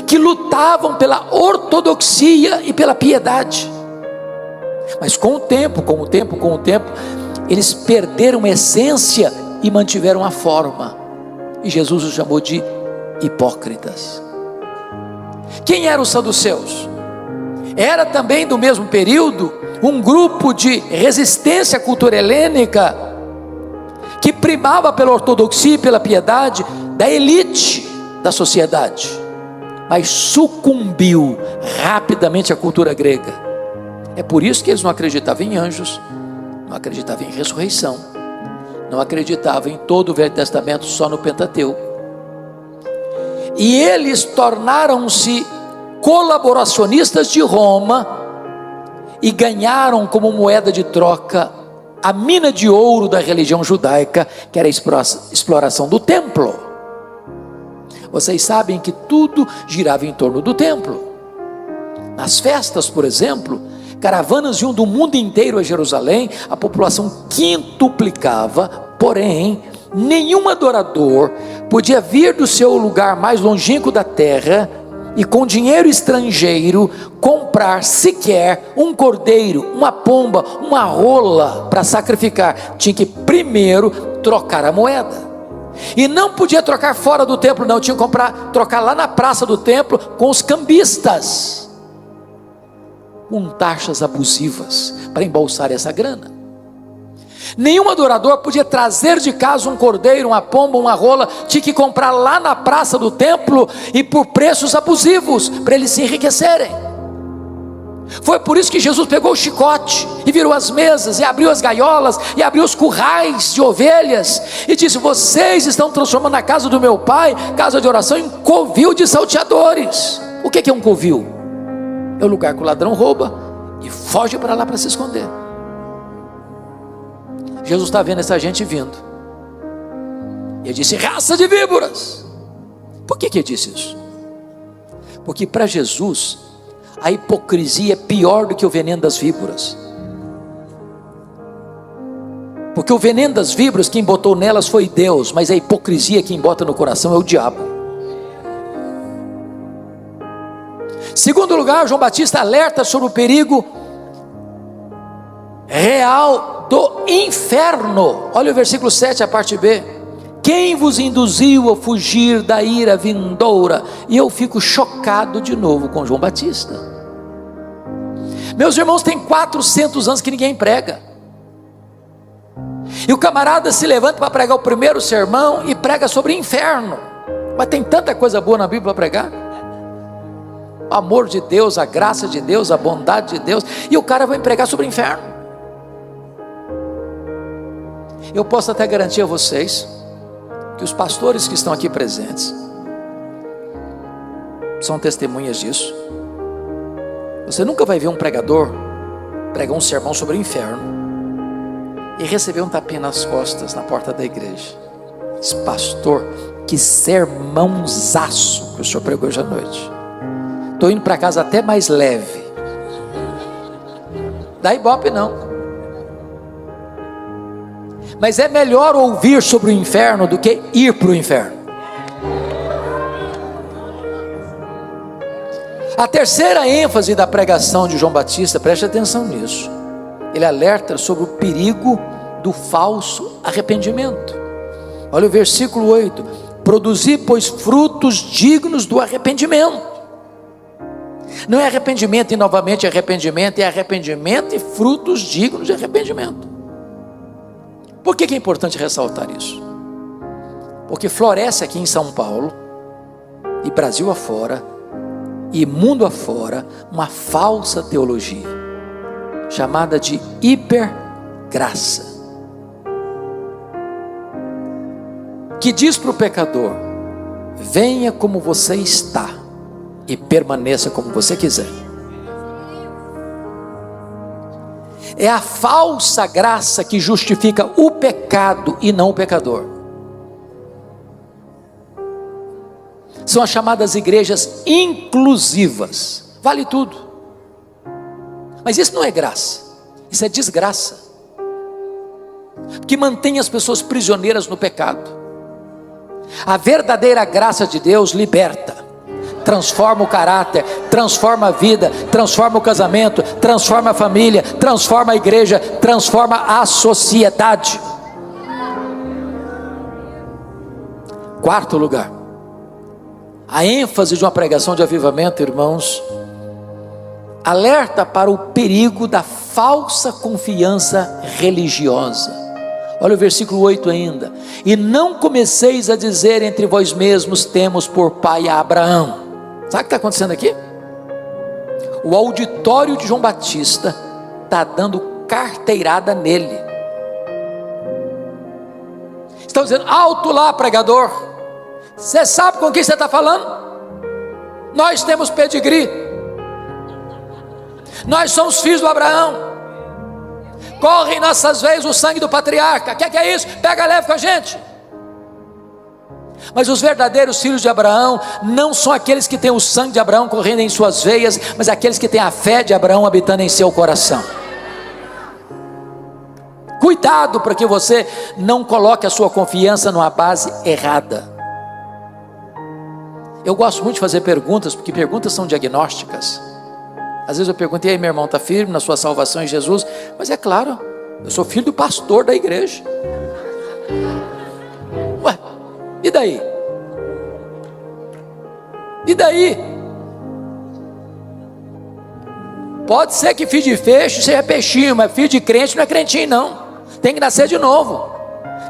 que lutavam pela ortodoxia e pela piedade. Mas com o tempo, eles perderam a essência e mantiveram a forma, e Jesus os chamou de hipócritas. Quem eram os saduceus? Era também do mesmo período um grupo de resistência à cultura helênica, que primava pela ortodoxia e pela piedade da elite da sociedade, mas sucumbiu rapidamente à cultura grega. É por isso que eles não acreditavam em anjos, não não acreditava em ressurreição, não acreditava em todo o Velho Testamento, só no Pentateuco. E eles tornaram-se colaboracionistas de Roma e ganharam como moeda de troca a mina de ouro da religião judaica, que era a exploração do templo. Vocês sabem que tudo girava em torno do templo. Nas festas, por exemplo, caravanas iam do mundo inteiro a Jerusalém, a população quintuplicava, porém, nenhum adorador podia vir do seu lugar mais longínquo da terra e com dinheiro estrangeiro comprar sequer um cordeiro, uma pomba, uma rola para sacrificar. Tinha que primeiro trocar a moeda. E não podia trocar fora do templo, não, tinha que trocar lá na praça do templo com os cambistas, com taxas abusivas para embolsar essa grana. Nenhum adorador podia trazer de casa um cordeiro, uma pomba, uma rola, tinha que comprar lá na praça do templo e por preços abusivos, para eles se enriquecerem. Foi por isso que Jesus pegou o chicote e virou as mesas, e abriu as gaiolas, e abriu os currais de ovelhas, e disse: vocês estão transformando a casa do meu pai, casa de oração, em covil de salteadores. O que é um covil? É o lugar que o ladrão rouba e foge para lá para se esconder. Jesus está vendo essa gente vindo, e ele disse: raça de víboras. Por que ele disse isso? Porque para Jesus a hipocrisia é pior do que o veneno das víboras. Porque o veneno das víboras, quem botou nelas foi Deus, mas a hipocrisia quem bota no coração é o diabo. Segundo lugar, João Batista alerta sobre o perigo real do inferno. Olha o versículo 7, a parte B. Quem vos induziu a fugir da ira vindoura? E eu fico chocado de novo com João Batista. Meus irmãos, tem 400 anos que ninguém prega, e o camarada se levanta para pregar o primeiro sermão e prega sobre inferno. Mas tem tanta coisa boa na Bíblia para pregar: o amor de Deus, a graça de Deus, a bondade de Deus, e o cara vai pregar sobre inferno. Eu posso até garantir a vocês que os pastores que estão aqui presentes são testemunhas disso. Você nunca vai ver um pregador pregar um sermão sobre o inferno e receber um tapinha nas costas na porta da igreja. Esse pastor, que sermãozaço que o senhor pregou hoje à noite. Estou indo para casa até mais leve. Dá ibope não. Mas é melhor ouvir sobre o inferno do que ir para o inferno. A terceira ênfase da pregação de João Batista, preste atenção nisso, ele alerta sobre o perigo do falso arrependimento. Olha o versículo 8: produzi, pois, frutos dignos do arrependimento. Não é arrependimento e novamente arrependimento, é arrependimento e frutos dignos de arrependimento. Por que é importante ressaltar isso? Porque floresce aqui em São Paulo, e Brasil afora, e mundo afora, uma falsa teologia, chamada de hipergraça, que diz para o pecador: venha como você está, e permaneça como você quiser. É a falsa graça que justifica o pecado e não o pecador. São as chamadas igrejas inclusivas. Vale tudo. Mas isso não é graça, isso é desgraça, que mantém as pessoas prisioneiras no pecado. A verdadeira graça de Deus liberta, transforma o caráter, transforma a vida, transforma o casamento, transforma a família, transforma a igreja, transforma a sociedade. Quarto lugar, a ênfase de uma pregação de avivamento, irmãos, alerta para o perigo da falsa confiança religiosa. Olha o versículo 8 ainda: e não comeceis a dizer entre vós mesmos, temos por pai a Abraão. Sabe o que está acontecendo aqui? O auditório de João Batista está dando carteirada nele. Estão dizendo: alto lá, pregador, você sabe com quem você está falando? Nós temos pedigree, nós somos filhos do Abraão, corre em nossas veias o sangue do patriarca. Que é isso? Pega leve com a gente. Mas os verdadeiros filhos de Abraão não são aqueles que têm o sangue de Abraão correndo em suas veias, mas aqueles que têm a fé de Abraão habitando em seu coração. Cuidado para que você não coloque a sua confiança numa base errada. Eu gosto muito de fazer perguntas, porque perguntas são diagnósticas. Às vezes eu pergunto: e aí, meu irmão, está firme na sua salvação em Jesus? Mas é claro, eu sou filho do pastor da igreja. Ué, e daí? E daí? Pode ser que filho de peixe seja peixinho, mas filho de crente não é crentinho não. Tem que nascer de novo,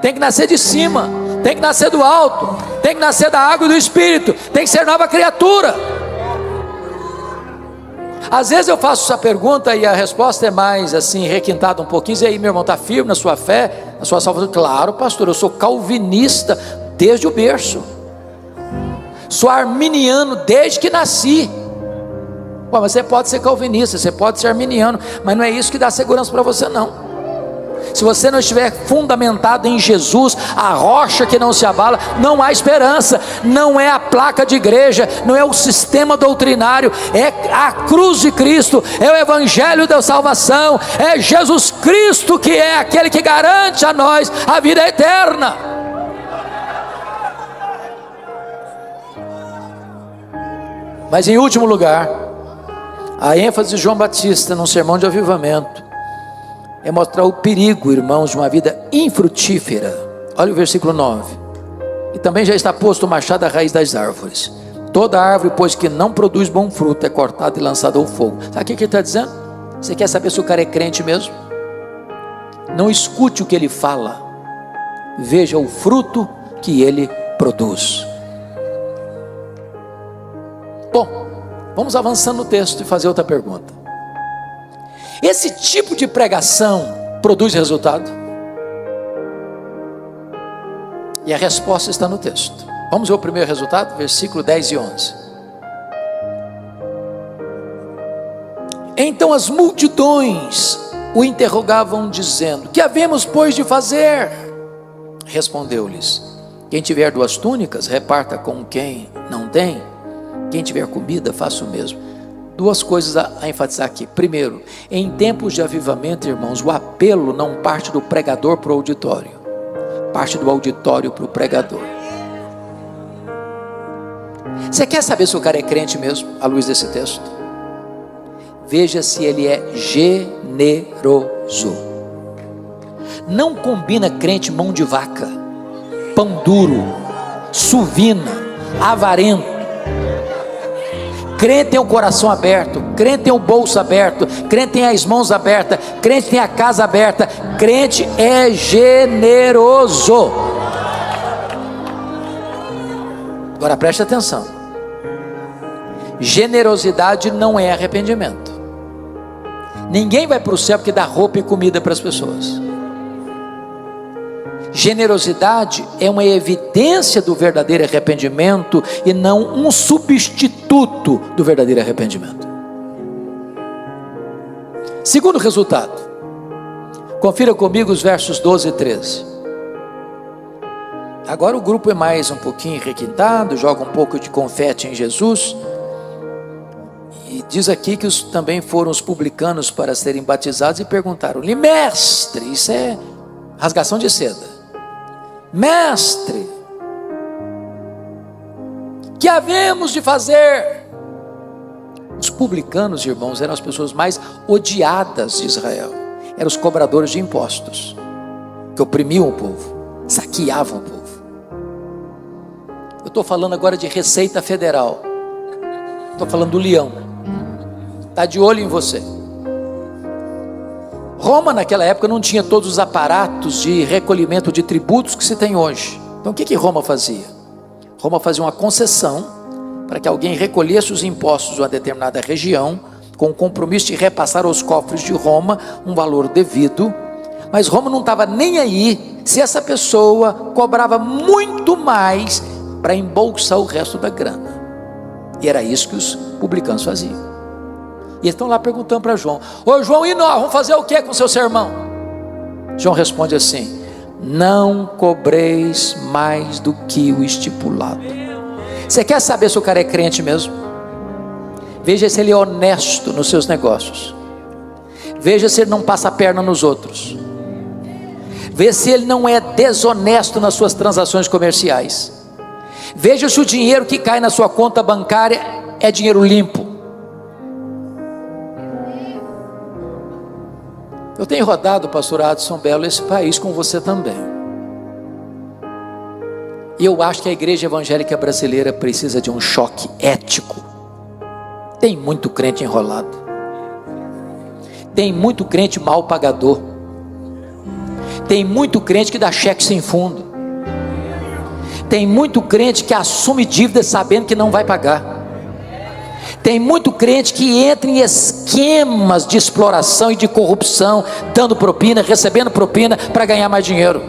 tem que nascer de cima, tem que nascer do alto, tem que nascer da água e do Espírito, tem que ser nova criatura. Às vezes eu faço essa pergunta e a resposta é mais assim, requintada um pouquinho. E aí, meu irmão, está firme na sua fé, na sua salvação? Claro, pastor, eu sou calvinista desde o berço, sou arminiano desde que nasci. Pô, mas você pode ser calvinista, você pode ser arminiano, mas não é isso que dá segurança para você não. Se você não estiver fundamentado em Jesus, a rocha que não se abala, não há esperança. Não é a placa de igreja, não é o sistema doutrinário, é a cruz de Cristo, é o evangelho da salvação, é Jesus Cristo que é aquele que garante a nós a vida eterna. Mas em último lugar, a ênfase de João Batista num sermão de avivamento é mostrar o perigo, irmãos, de uma vida infrutífera. Olha o versículo 9: e também já está posto o machado à raiz das árvores. Toda árvore, pois, que não produz bom fruto, é cortada e lançada ao fogo. Sabe o que ele está dizendo? Você quer saber se o cara é crente mesmo? Não escute o que ele fala, veja o fruto que ele produz. Bom, vamos avançando no texto e fazer outra pergunta. Esse tipo de pregação produz resultado? E a resposta está no texto. Vamos ver o primeiro resultado, versículo 10 e 11. Então as multidões o interrogavam dizendo: que havemos pois de fazer? Respondeu-lhes: quem tiver 2 túnicas, reparta com quem não tem. Quem tiver comida, faça o mesmo. 2 coisas a enfatizar aqui. Primeiro, em tempos de avivamento, irmãos, o apelo não parte do pregador para o auditório, parte do auditório para o pregador. Você quer saber se o cara é crente mesmo, à luz desse texto? Veja se ele é generoso. Não combina crente mão de vaca, pão duro, suvina, avarento. Crente tem o coração aberto, crente tem o bolso aberto, crente tem as mãos abertas, crente tem a casa aberta. Crente é generoso. Agora preste atenção: generosidade não é arrependimento. Ninguém vai para o céu porque dá roupa e comida para as pessoas. Generosidade é uma evidência do verdadeiro arrependimento e não um substituto do verdadeiro arrependimento. Segundo resultado, confira comigo os versos 12 e 13. Agora o grupo é mais um pouquinho requintado, joga um pouco de confete em Jesus. E diz aqui que também foram os publicanos para serem batizados e perguntaram-lhe: mestre, isso é rasgação de seda. Mestre, que havemos de fazer? Os publicanos, irmãos, eram as pessoas mais odiadas de Israel. Eram os cobradores de impostos, que oprimiam o povo, saqueavam o povo. Eu estou falando agora de Receita Federal. Estou falando do leão. Está de olho em você. Roma naquela época não tinha todos os aparatos de recolhimento de tributos que se tem hoje. Então o que Roma fazia? Roma fazia uma concessão para que alguém recolhesse os impostos de uma determinada região com o compromisso de repassar aos cofres de Roma um valor devido, mas Roma não estava nem aí se essa pessoa cobrava muito mais para embolsar o resto da grana. E era isso que os publicanos faziam. E eles estão lá perguntando para João: ô João, e nós vamos fazer o que com seu sermão? João responde assim: não cobreis mais do que o estipulado. Você quer saber se o cara é crente mesmo? Veja se ele é honesto nos seus negócios. Veja se ele não passa a perna nos outros. Veja se ele não é desonesto nas suas transações comerciais. Veja se o dinheiro que cai na sua conta bancária é dinheiro limpo. Eu tenho rodado, pastor Adson Belo, esse país com você também. E eu acho que a igreja evangélica brasileira precisa de um choque ético. Tem muito crente enrolado. Tem muito crente mal pagador. Tem muito crente que dá cheque sem fundo. Tem muito crente que assume dívidas sabendo que não vai pagar. Tem muito crente que entra em esquemas de exploração e de corrupção, dando propina, recebendo propina para ganhar mais dinheiro.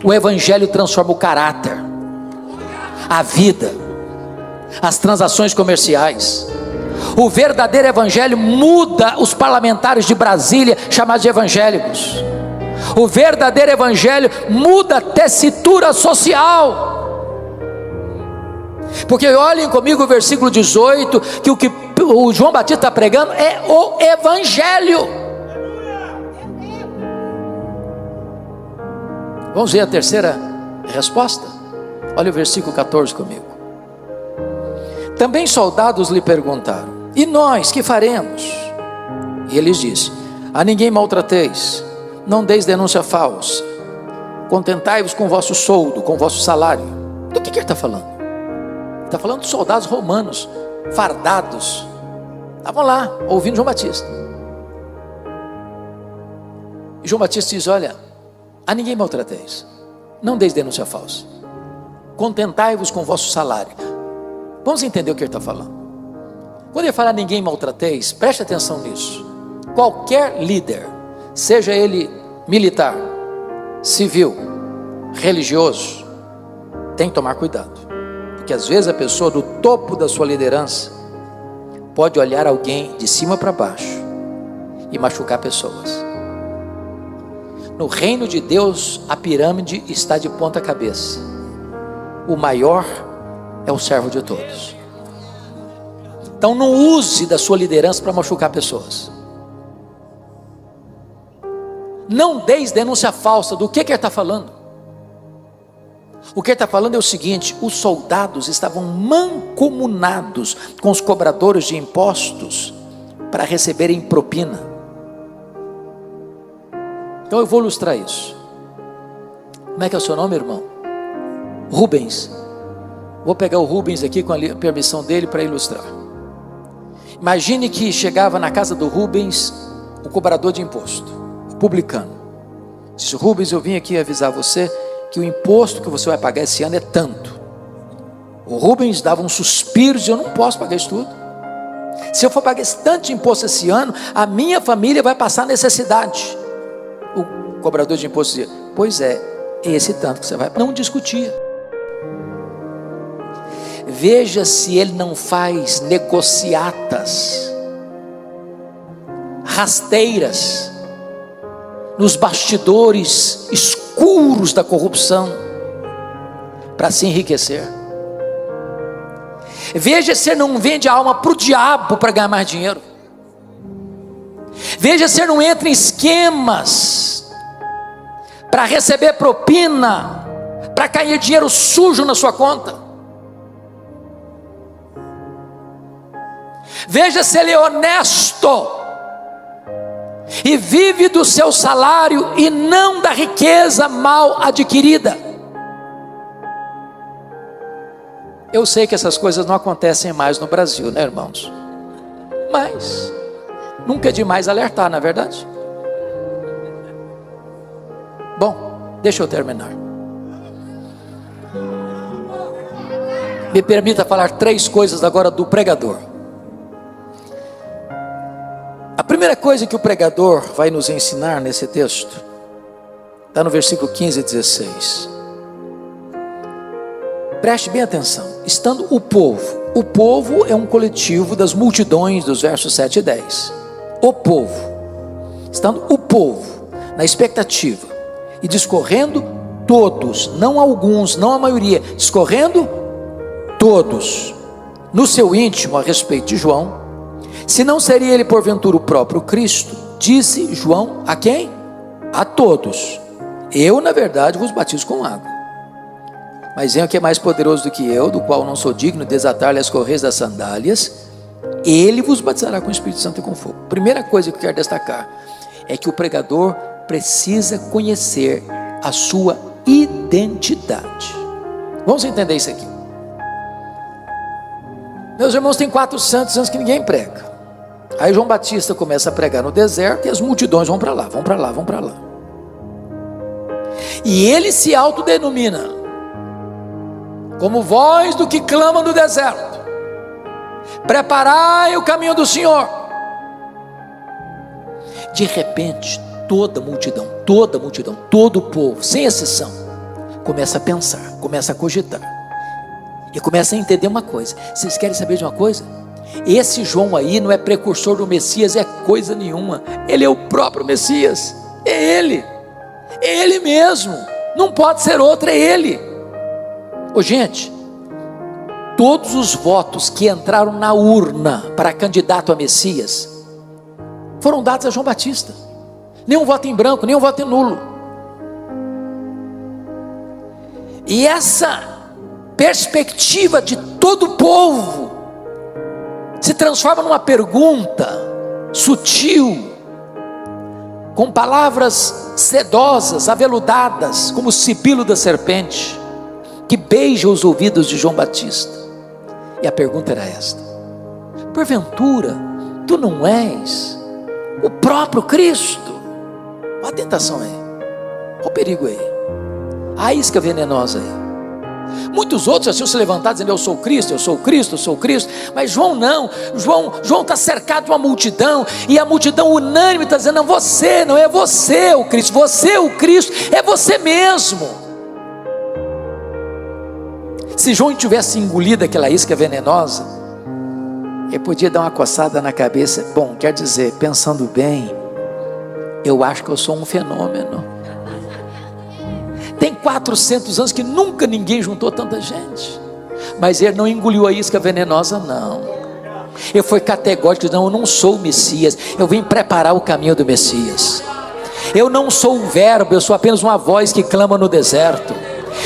O evangelho transforma o caráter, a vida, as transações comerciais. O verdadeiro evangelho muda os parlamentares de Brasília, chamados de evangélicos. O verdadeiro evangelho muda a tessitura social. Porque olhem comigo o versículo 18, que o João Batista está pregando é o evangelho. Vamos ver a terceira resposta? Olha o versículo 14 comigo. Também soldados lhe perguntaram: e nós que faremos? E ele disse: a ninguém maltrateis, não deis denúncia falsa, contentai-vos com o vosso soldo, com o vosso salário. Do que ele está falando? Está falando de soldados romanos, fardados, estavam lá, ouvindo João Batista. E João Batista diz: olha, a ninguém maltrateis, não deis denúncia falsa, contentai-vos com o vosso salário. Vamos entender o que ele está falando. Quando ele fala ninguém maltrateis, preste atenção nisso. Qualquer líder, seja ele militar, civil, religioso, tem que tomar cuidado. Porque às vezes a pessoa do topo da sua liderança pode olhar alguém de cima para baixo e machucar pessoas. No reino de Deus, a pirâmide está de ponta cabeça. O maior é o servo de todos. Então não use da sua liderança para machucar pessoas. Não deis denúncia falsa. Do que ele está falando? O que ele está falando é o seguinte: os soldados estavam mancomunados com os cobradores de impostos para receberem propina. Então eu vou ilustrar isso. Como é que é o seu nome, irmão? Rubens. Vou pegar o Rubens aqui com a permissão dele para ilustrar. Imagine que chegava na casa do Rubens o cobrador de imposto, o publicano. Disse: Rubens, eu vim aqui avisar você que o imposto que você vai pagar esse ano é tanto. O Rubens dava um suspiro e dizia: eu não posso pagar isso tudo. Se eu for pagar esse tanto de imposto esse ano, a minha família vai passar necessidade. O cobrador de imposto dizia: pois é esse tanto que você vai. Não discutia. Veja se ele não faz negociatas, rasteiras, nos bastidores escuros da corrupção, para se enriquecer. Veja se ele não vende a alma para o diabo para ganhar mais dinheiro. Veja se ele não entra em esquemas para receber propina, para cair dinheiro sujo na sua conta. Veja se ele é honesto e vive do seu salário e não da riqueza mal adquirida. Eu sei que essas coisas não acontecem mais no Brasil, né, irmãos? Mas nunca é demais alertar, não é verdade? Bom, deixa eu terminar. Me permita falar 3 coisas agora do pregador. primeira coisa que o pregador vai nos ensinar nesse texto, está no versículo 15 e 16. Preste bem atenção. Estando o povo é um coletivo das multidões dos versos 7 e 10. O povo, estando o povo na expectativa e discorrendo todos, não alguns, não a maioria, discorrendo todos no seu íntimo a respeito de João, se não seria ele porventura o próprio Cristo, disse João a quem? A todos: eu na verdade vos batizo com água, mas vem o que é mais poderoso do que eu, do qual não sou digno de desatar-lhe as correias das sandálias, ele vos batizará com o Espírito Santo e com fogo. Primeira coisa que eu quero destacar é que o pregador precisa conhecer a sua identidade. Vamos entender isso aqui. Meus irmãos, tem 400 anos que ninguém prega. Aí João Batista começa a pregar no deserto e as multidões vão para lá, vão para lá, vão para lá. E ele se autodenomina como voz do que clama no deserto: preparai o caminho do Senhor. De repente, toda a multidão, todo o povo, sem exceção, começa a pensar, começa a cogitar e começa a entender uma coisa. Vocês querem saber de uma coisa? Esse João aí não é precursor do Messias, é coisa nenhuma. Ele é o próprio Messias, é ele mesmo, não pode ser outro, é ele. Ô gente, todos os votos que entraram na urna para candidato a Messias foram dados a João Batista. Nenhum voto em branco, nenhum voto em nulo. E essa perspectiva de todo o povo se transforma numa pergunta sutil, com palavras sedosas, aveludadas, como o sibilo da serpente, que beija os ouvidos de João Batista. E a pergunta era esta: porventura tu não és o próprio Cristo? Olha a tentação aí, olha o perigo aí, a isca venenosa aí. Muitos outros já tinham se levantado dizendo: eu sou o Cristo, eu sou o Cristo, eu sou o Cristo. Mas João não. João está cercado de uma multidão, e a multidão unânime está dizendo: não, você, não é você o Cristo, você o Cristo, é você mesmo. Se João tivesse engolido aquela isca venenosa, ele podia dar uma coçada na cabeça. Bom, quer dizer, pensando bem, eu acho que eu sou um fenômeno. Tem 400 anos que nunca ninguém juntou tanta gente. Mas ele não engoliu a isca venenosa, não. Ele foi categórico: não, eu não sou o Messias, eu vim preparar o caminho do Messias. Eu não sou o verbo, eu sou apenas uma voz que clama no deserto.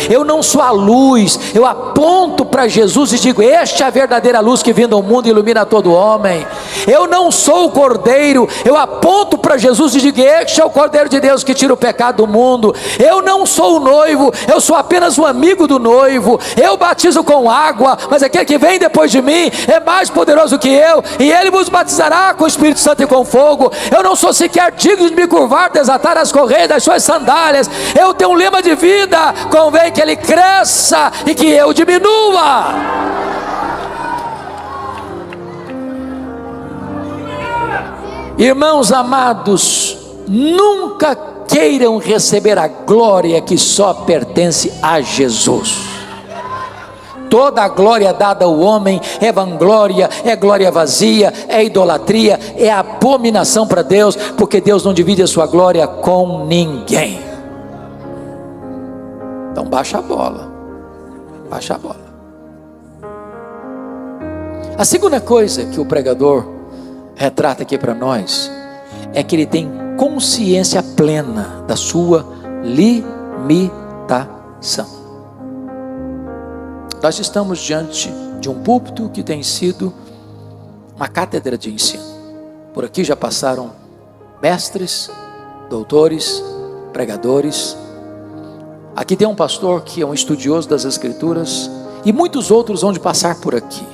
Eu não sou a luz, eu aponto para Jesus e digo: esta é a verdadeira luz que vindo ao mundo ilumina todo homem. Eu não sou o cordeiro, eu aponto para Jesus e digo: este é o cordeiro de Deus que tira o pecado do mundo. Eu não sou o noivo, eu sou apenas um amigo do noivo. Eu batizo com água, mas aquele que vem depois de mim é mais poderoso que eu, e ele vos batizará com o Espírito Santo e com fogo. Eu não sou sequer digno de me curvar, desatar as correias das suas sandálias. Eu tenho um lema de vida: convém que ele cresça e que eu diminua. Irmãos amados, nunca queiram receber a glória que só pertence a Jesus. Toda a glória dada ao homem é vanglória, é glória vazia, é idolatria, é abominação para Deus, porque Deus não divide a sua glória com ninguém. Então baixa a bola, baixa a bola. A segunda coisa que o pregador retrata aqui para nós é que ele tem consciência plena da sua limitação. Nós estamos diante de um púlpito que tem sido uma cátedra de ensino. Por aqui já passaram mestres, doutores, pregadores. Aqui tem um pastor que é um estudioso das Escrituras, e muitos outros vão de passar por aqui.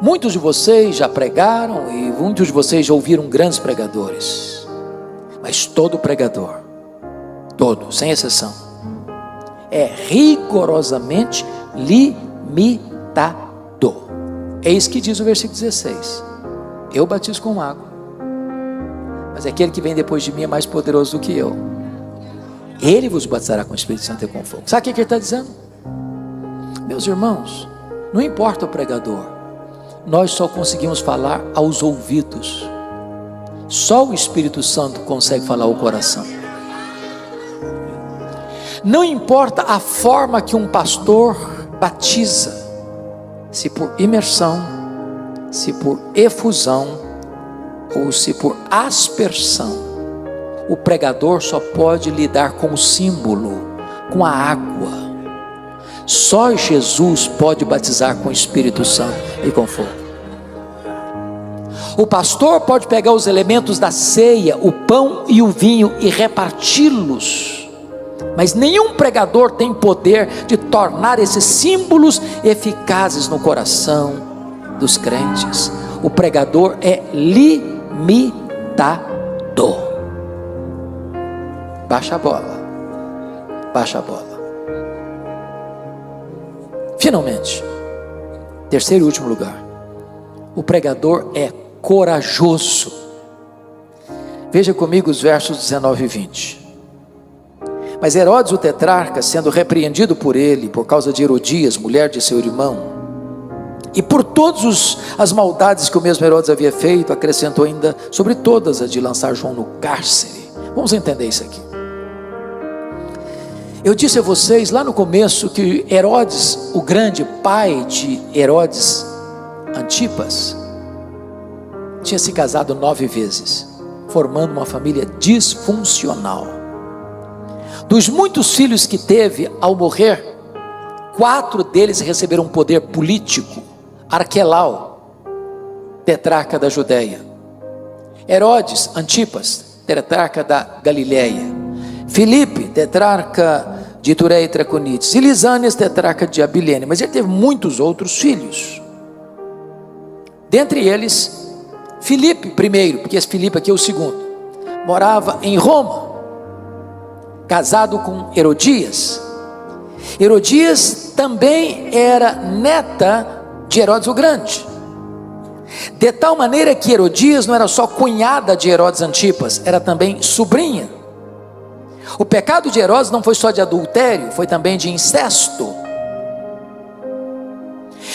Muitos de vocês já pregaram e muitos de vocês já ouviram grandes pregadores. Mas todo pregador, todo, sem exceção, é rigorosamente limitado. Eis que diz o versículo 16: eu batizo com água, mas aquele que vem depois de mim é mais poderoso do que eu. Ele vos batizará com o Espírito Santo e com fogo. Sabe o que ele está dizendo? Meus irmãos, não importa o pregador, nós só conseguimos falar aos ouvidos. Só o Espírito Santo consegue falar ao coração. Não importa a forma que um pastor batiza, se por imersão, se por efusão, ou se por aspersão, o pregador só pode lidar com o símbolo, com a água. Só Jesus pode batizar com o Espírito Santo e com fogo. O pastor pode pegar os elementos da ceia, o pão e o vinho, e reparti-los, mas nenhum pregador tem poder de tornar esses símbolos eficazes no coração dos crentes. O pregador é limitado. Baixa a bola, baixa a bola. Finalmente, terceiro e último lugar, o pregador é corajoso. Veja comigo os versos 19 e 20. Mas Herodes o tetrarca, sendo repreendido por ele, por causa de Herodias, mulher de seu irmão, e por todas as maldades que o mesmo Herodes havia feito, acrescentou ainda sobre todas a de lançar João no cárcere. Vamos entender isso aqui. Eu disse a vocês lá no começo que Herodes, o grande, pai de Herodes Antipas, tinha se casado 9 vezes, formando uma família disfuncional. Dos muitos filhos que teve, ao morrer, 4 deles receberam um poder político. Arquelau, tetrarca da Judéia; Herodes Antipas, tetrarca da Galiléia; Filipe, tetrarca de Itureia e Traconites; e Lisânias, tetrarca de Abilene. Mas ele teve muitos outros filhos, dentre eles Filipe primeiro, porque esse Filipe aqui é o segundo, morava em Roma, casado com Herodias. Herodias também era neta de Herodes o Grande, de tal maneira que Herodias não era só cunhada de Herodes Antipas, era também sobrinha. O pecado de Herodes não foi só de adultério, foi também de incesto.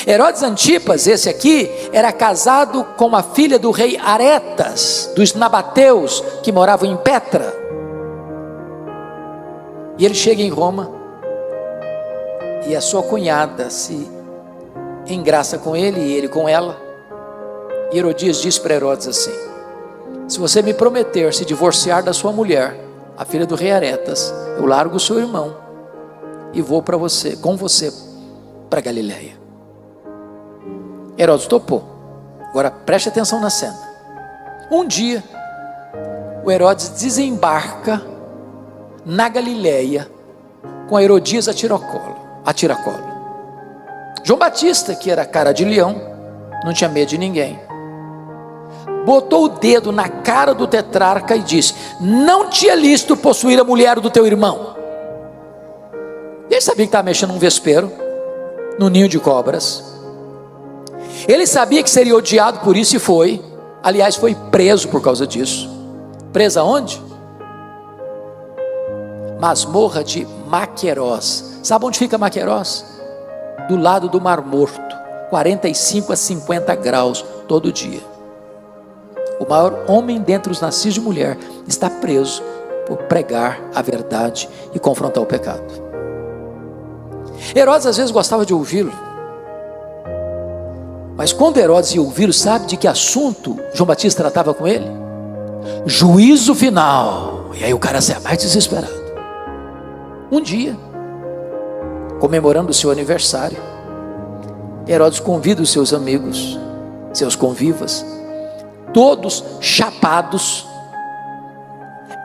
Herodes Antipas, esse aqui, era casado com a filha do rei Aretas, dos nabateus, que moravam em Petra. E ele chega em Roma, e a sua cunhada se engraça com ele, e ele com ela. E Herodias disse para Herodes assim: se você me prometer se divorciar da sua mulher, a filha do rei Aretas, eu largo o seu irmão e vou com você para Galiléia. Herodes topou. Agora preste atenção na cena. Um dia, o Herodes desembarca na Galiléia com Herodias a tiracolo. João Batista, que era cara de leão, não tinha medo de ninguém, botou o dedo na cara do tetrarca e disse: não te é lícito possuir a mulher do teu irmão. Ele sabia que estava mexendo num vespeiro, num ninho de cobras. Ele sabia que seria odiado por isso e foi. Aliás, foi preso por causa disso. Preso aonde? Masmorra de Maquerós. Sabe onde fica Maquerós? Do lado do Mar Morto, 45 a 50 graus todo dia. O maior homem dentre os nascidos de mulher está preso por pregar a verdade e confrontar o pecado. Herodes às vezes gostava de ouvi-lo, mas quando Herodes ia ouvi-lo, sabe de que assunto João Batista tratava com ele? Juízo final. E aí o cara sai mais desesperado. Um dia, comemorando o seu aniversário, Herodes convida os seus amigos, seus convivas, todos chapados.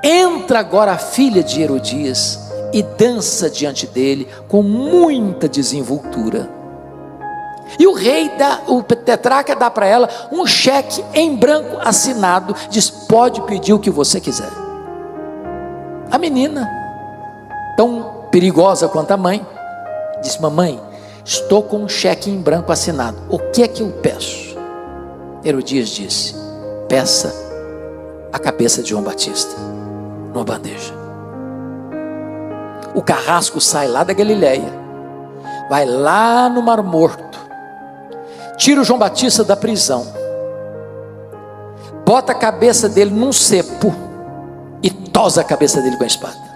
Entra agora a filha de Herodias e dança diante dele com muita desenvoltura. E o rei o tetrarca dá para ela um cheque em branco assinado, diz: pode pedir o que você quiser. A menina, tão perigosa quanto a mãe, diz: mamãe, estou com um cheque em branco assinado, o que é que eu peço? Herodias disse: peça a cabeça de João Batista numa bandeja. O carrasco sai lá da Galileia, vai lá no Mar Morto, tira o João Batista da prisão, bota a cabeça dele num cepo e tosa a cabeça dele com a espada.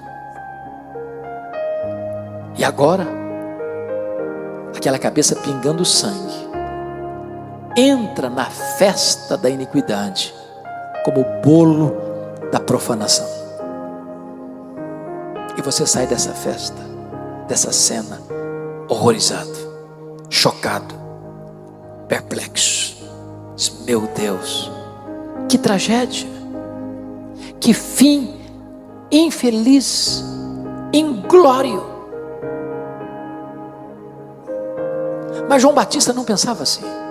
E agora, aquela cabeça pingando sangue entra na festa da iniquidade como bolo da profanação. E você sai dessa festa, dessa cena, horrorizado, chocado, perplexo. Diz: meu Deus, que tragédia, que fim infeliz, inglório. Mas João Batista não pensava assim.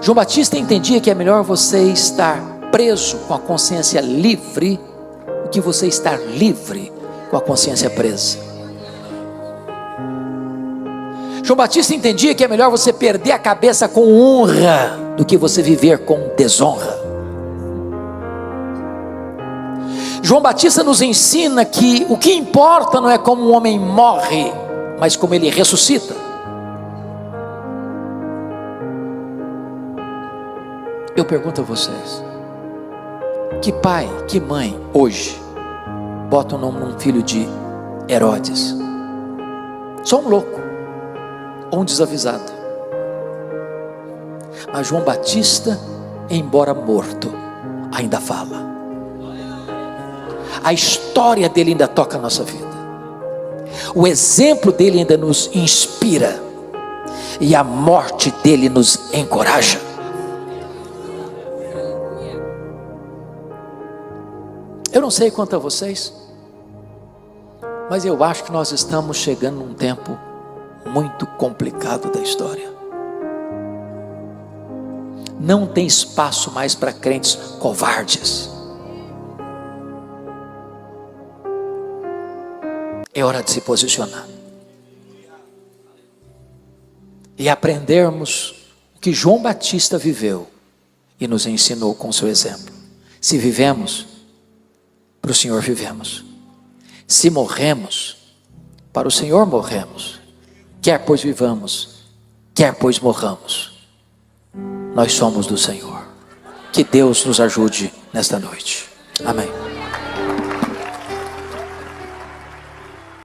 João Batista entendia que é melhor você estar preso com a consciência livre do que você estar livre com a consciência presa. João Batista entendia que é melhor você perder a cabeça com honra do que você viver com desonra. João Batista nos ensina que o que importa não é como um homem morre, mas como ele ressuscita. Eu pergunto a vocês: que pai, que mãe hoje bota o nome num filho de Herodes? Só um louco ou um desavisado. Mas João Batista, embora morto, ainda fala. A história dele ainda toca a nossa vida. O exemplo dele ainda nos inspira. E a morte dele nos encoraja. Eu não sei quanto a vocês, mas eu acho que nós estamos chegando num tempo muito complicado da história. Não tem espaço mais para crentes covardes. É hora de se posicionar e aprendermos o que João Batista viveu e nos ensinou com seu exemplo. Se vivemos, para o Senhor vivemos. Se morremos, para o Senhor morremos. Quer pois vivamos, quer pois morramos, nós somos do Senhor. Que Deus nos ajude nesta noite. Amém.